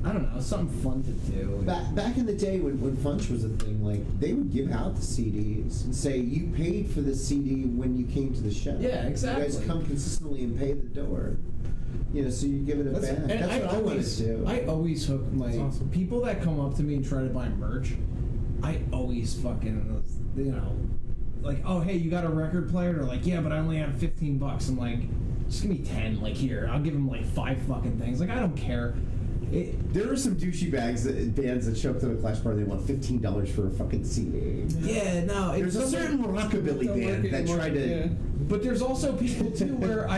I don't know, something fun to do. Back in the day when Funch was a thing, like, they would give out the CDs and say, you paid for the CD when you came to the show. Yeah, exactly. You guys come consistently and pay the door. You know, so you give it a back. That's what I want to do. I always hook people that come up to me and try to buy merch. I always fucking, you know, like, oh hey, you got a record player? They're like, yeah, but I only have $15. I'm like, just give me 10. Like here, I'll give them like 5 fucking things. Like I don't care. There are some douchey bands that show up to the Clash party. They want $15 for a fucking CD. Yeah, no. There's a certain rockabilly band that tried to. Yeah. But there's also people too where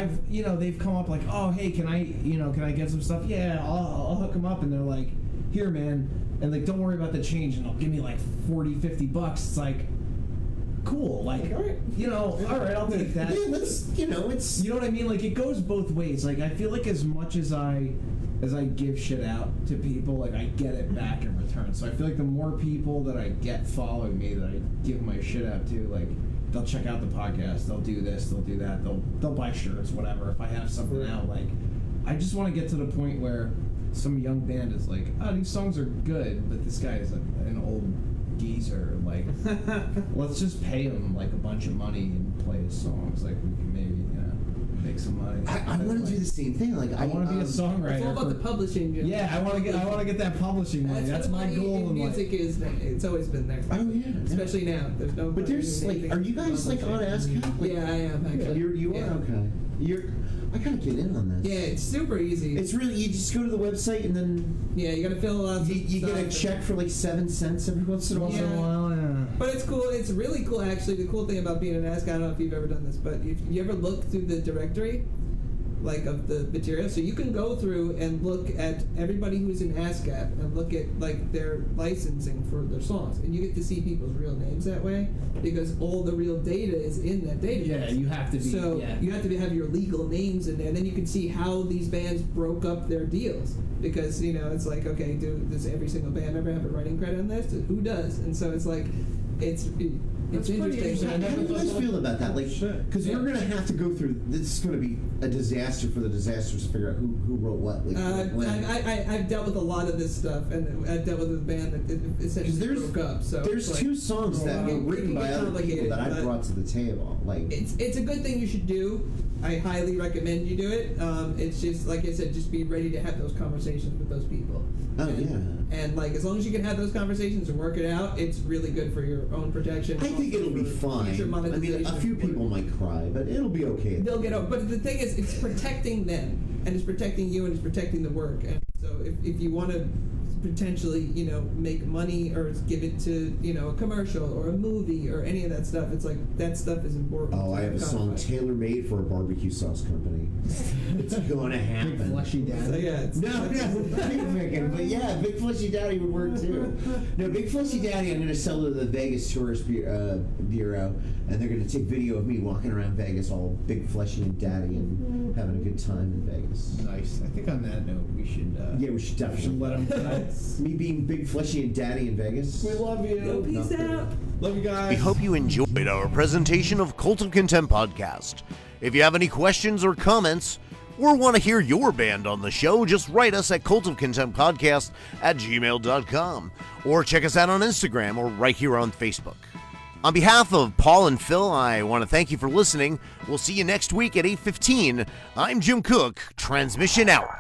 they've come up like, oh hey, can I get some stuff? Yeah, I'll hook them up, and they're like, here man, and like don't worry about the change, and they'll give me like $40-$50. It's like, cool, like all right, all right, I'll take that. Yeah, it's you know what I mean. Like it goes both ways. Like I feel like as much as I give shit out to people, like I get it back in return. So I feel like the more people that I get following me that I give my shit out to, like they'll check out the podcast, they'll do this, they'll do that, they'll buy shirts, whatever. If I have something out, like I just want to get to the point where some young band is like, oh, these songs are good, but this guy is an old geezer. Like, let's just pay him like a bunch of money and play his songs. Like we can maybe make some money. I want to do the same thing. Like I want to be a songwriter. It's all about the publishing. Yeah, I want to get that publishing money. That's my goal in music. It's always been there. Oh yeah, especially now. There's no. But there's like, are you guys like on ASCAP? Like, yeah, I am actually. You are okay. I gotta get in on this. Yeah, it's super easy. It's really, you just go to the website and then you gotta fill a lot of you get a check for like 7 cents every once in a while. Yeah. But it's cool. It's really cool actually. The cool thing about being an ASCAP, I don't know if you've ever done this, but if you ever look through the directory, like of the material, so you can go through and look at everybody who's in ASCAP and look at like their licensing for their songs, and you get to see people's real names that way because all the real data is in that database. Yeah, you have to be. So you have to have your legal names in there. And then you can see how these bands broke up their deals because it's like, okay, does every single band ever have a writing credit on this? Who does? And so it's like it's interesting. How do you guys feel about that? Like, because we're gonna have to go through. This is gonna be a disaster for the disasters to figure out who wrote what. Like, I've dealt with a lot of this stuff, and I've dealt with a band that essentially broke up. So there's like, 2 songs that were written by other people that I brought to the table. Like, it's a good thing you should do. I highly recommend you do it. It's just like I said, just be ready to have those conversations with those people. Oh And like as long as you can have those conversations and work it out, it's really good for your own protection. I think it'll be fine. I mean, a few people might cry, but it'll be okay. They'll get over. But the thing is, it's protecting them, and it's protecting you, and it's protecting the work. And so, if you want to potentially, make money or give it to, a commercial or a movie or any of that stuff, it's like that stuff is important. Oh, I have a song tailor-made for a barbecue sauce company. It's gonna happen. Big Fleshy Daddy. So, yeah, but yeah, Big Fleshy Daddy would work too. No, Big Fleshy Daddy, I'm gonna sell to the Vegas Tourist Bureau, and they're gonna take video of me walking around Vegas, all big fleshy and daddy, and having a good time in Vegas. Nice. I think on that note, we should. We should definitely let them. Me being big fleshy and daddy in Vegas. We love you. Peace out. Love you guys. We hope you enjoyed our presentation of Cult of Contempt podcast. If you have any questions or comments, or want to hear your band on the show, just write us at cultofcontemptpodcast@gmail.com, or check us out on Instagram or right here on Facebook. On behalf of Paul and Phil, I want to thank you for listening. We'll see you next week at 8:15. I'm Jim Cook. Transmission out.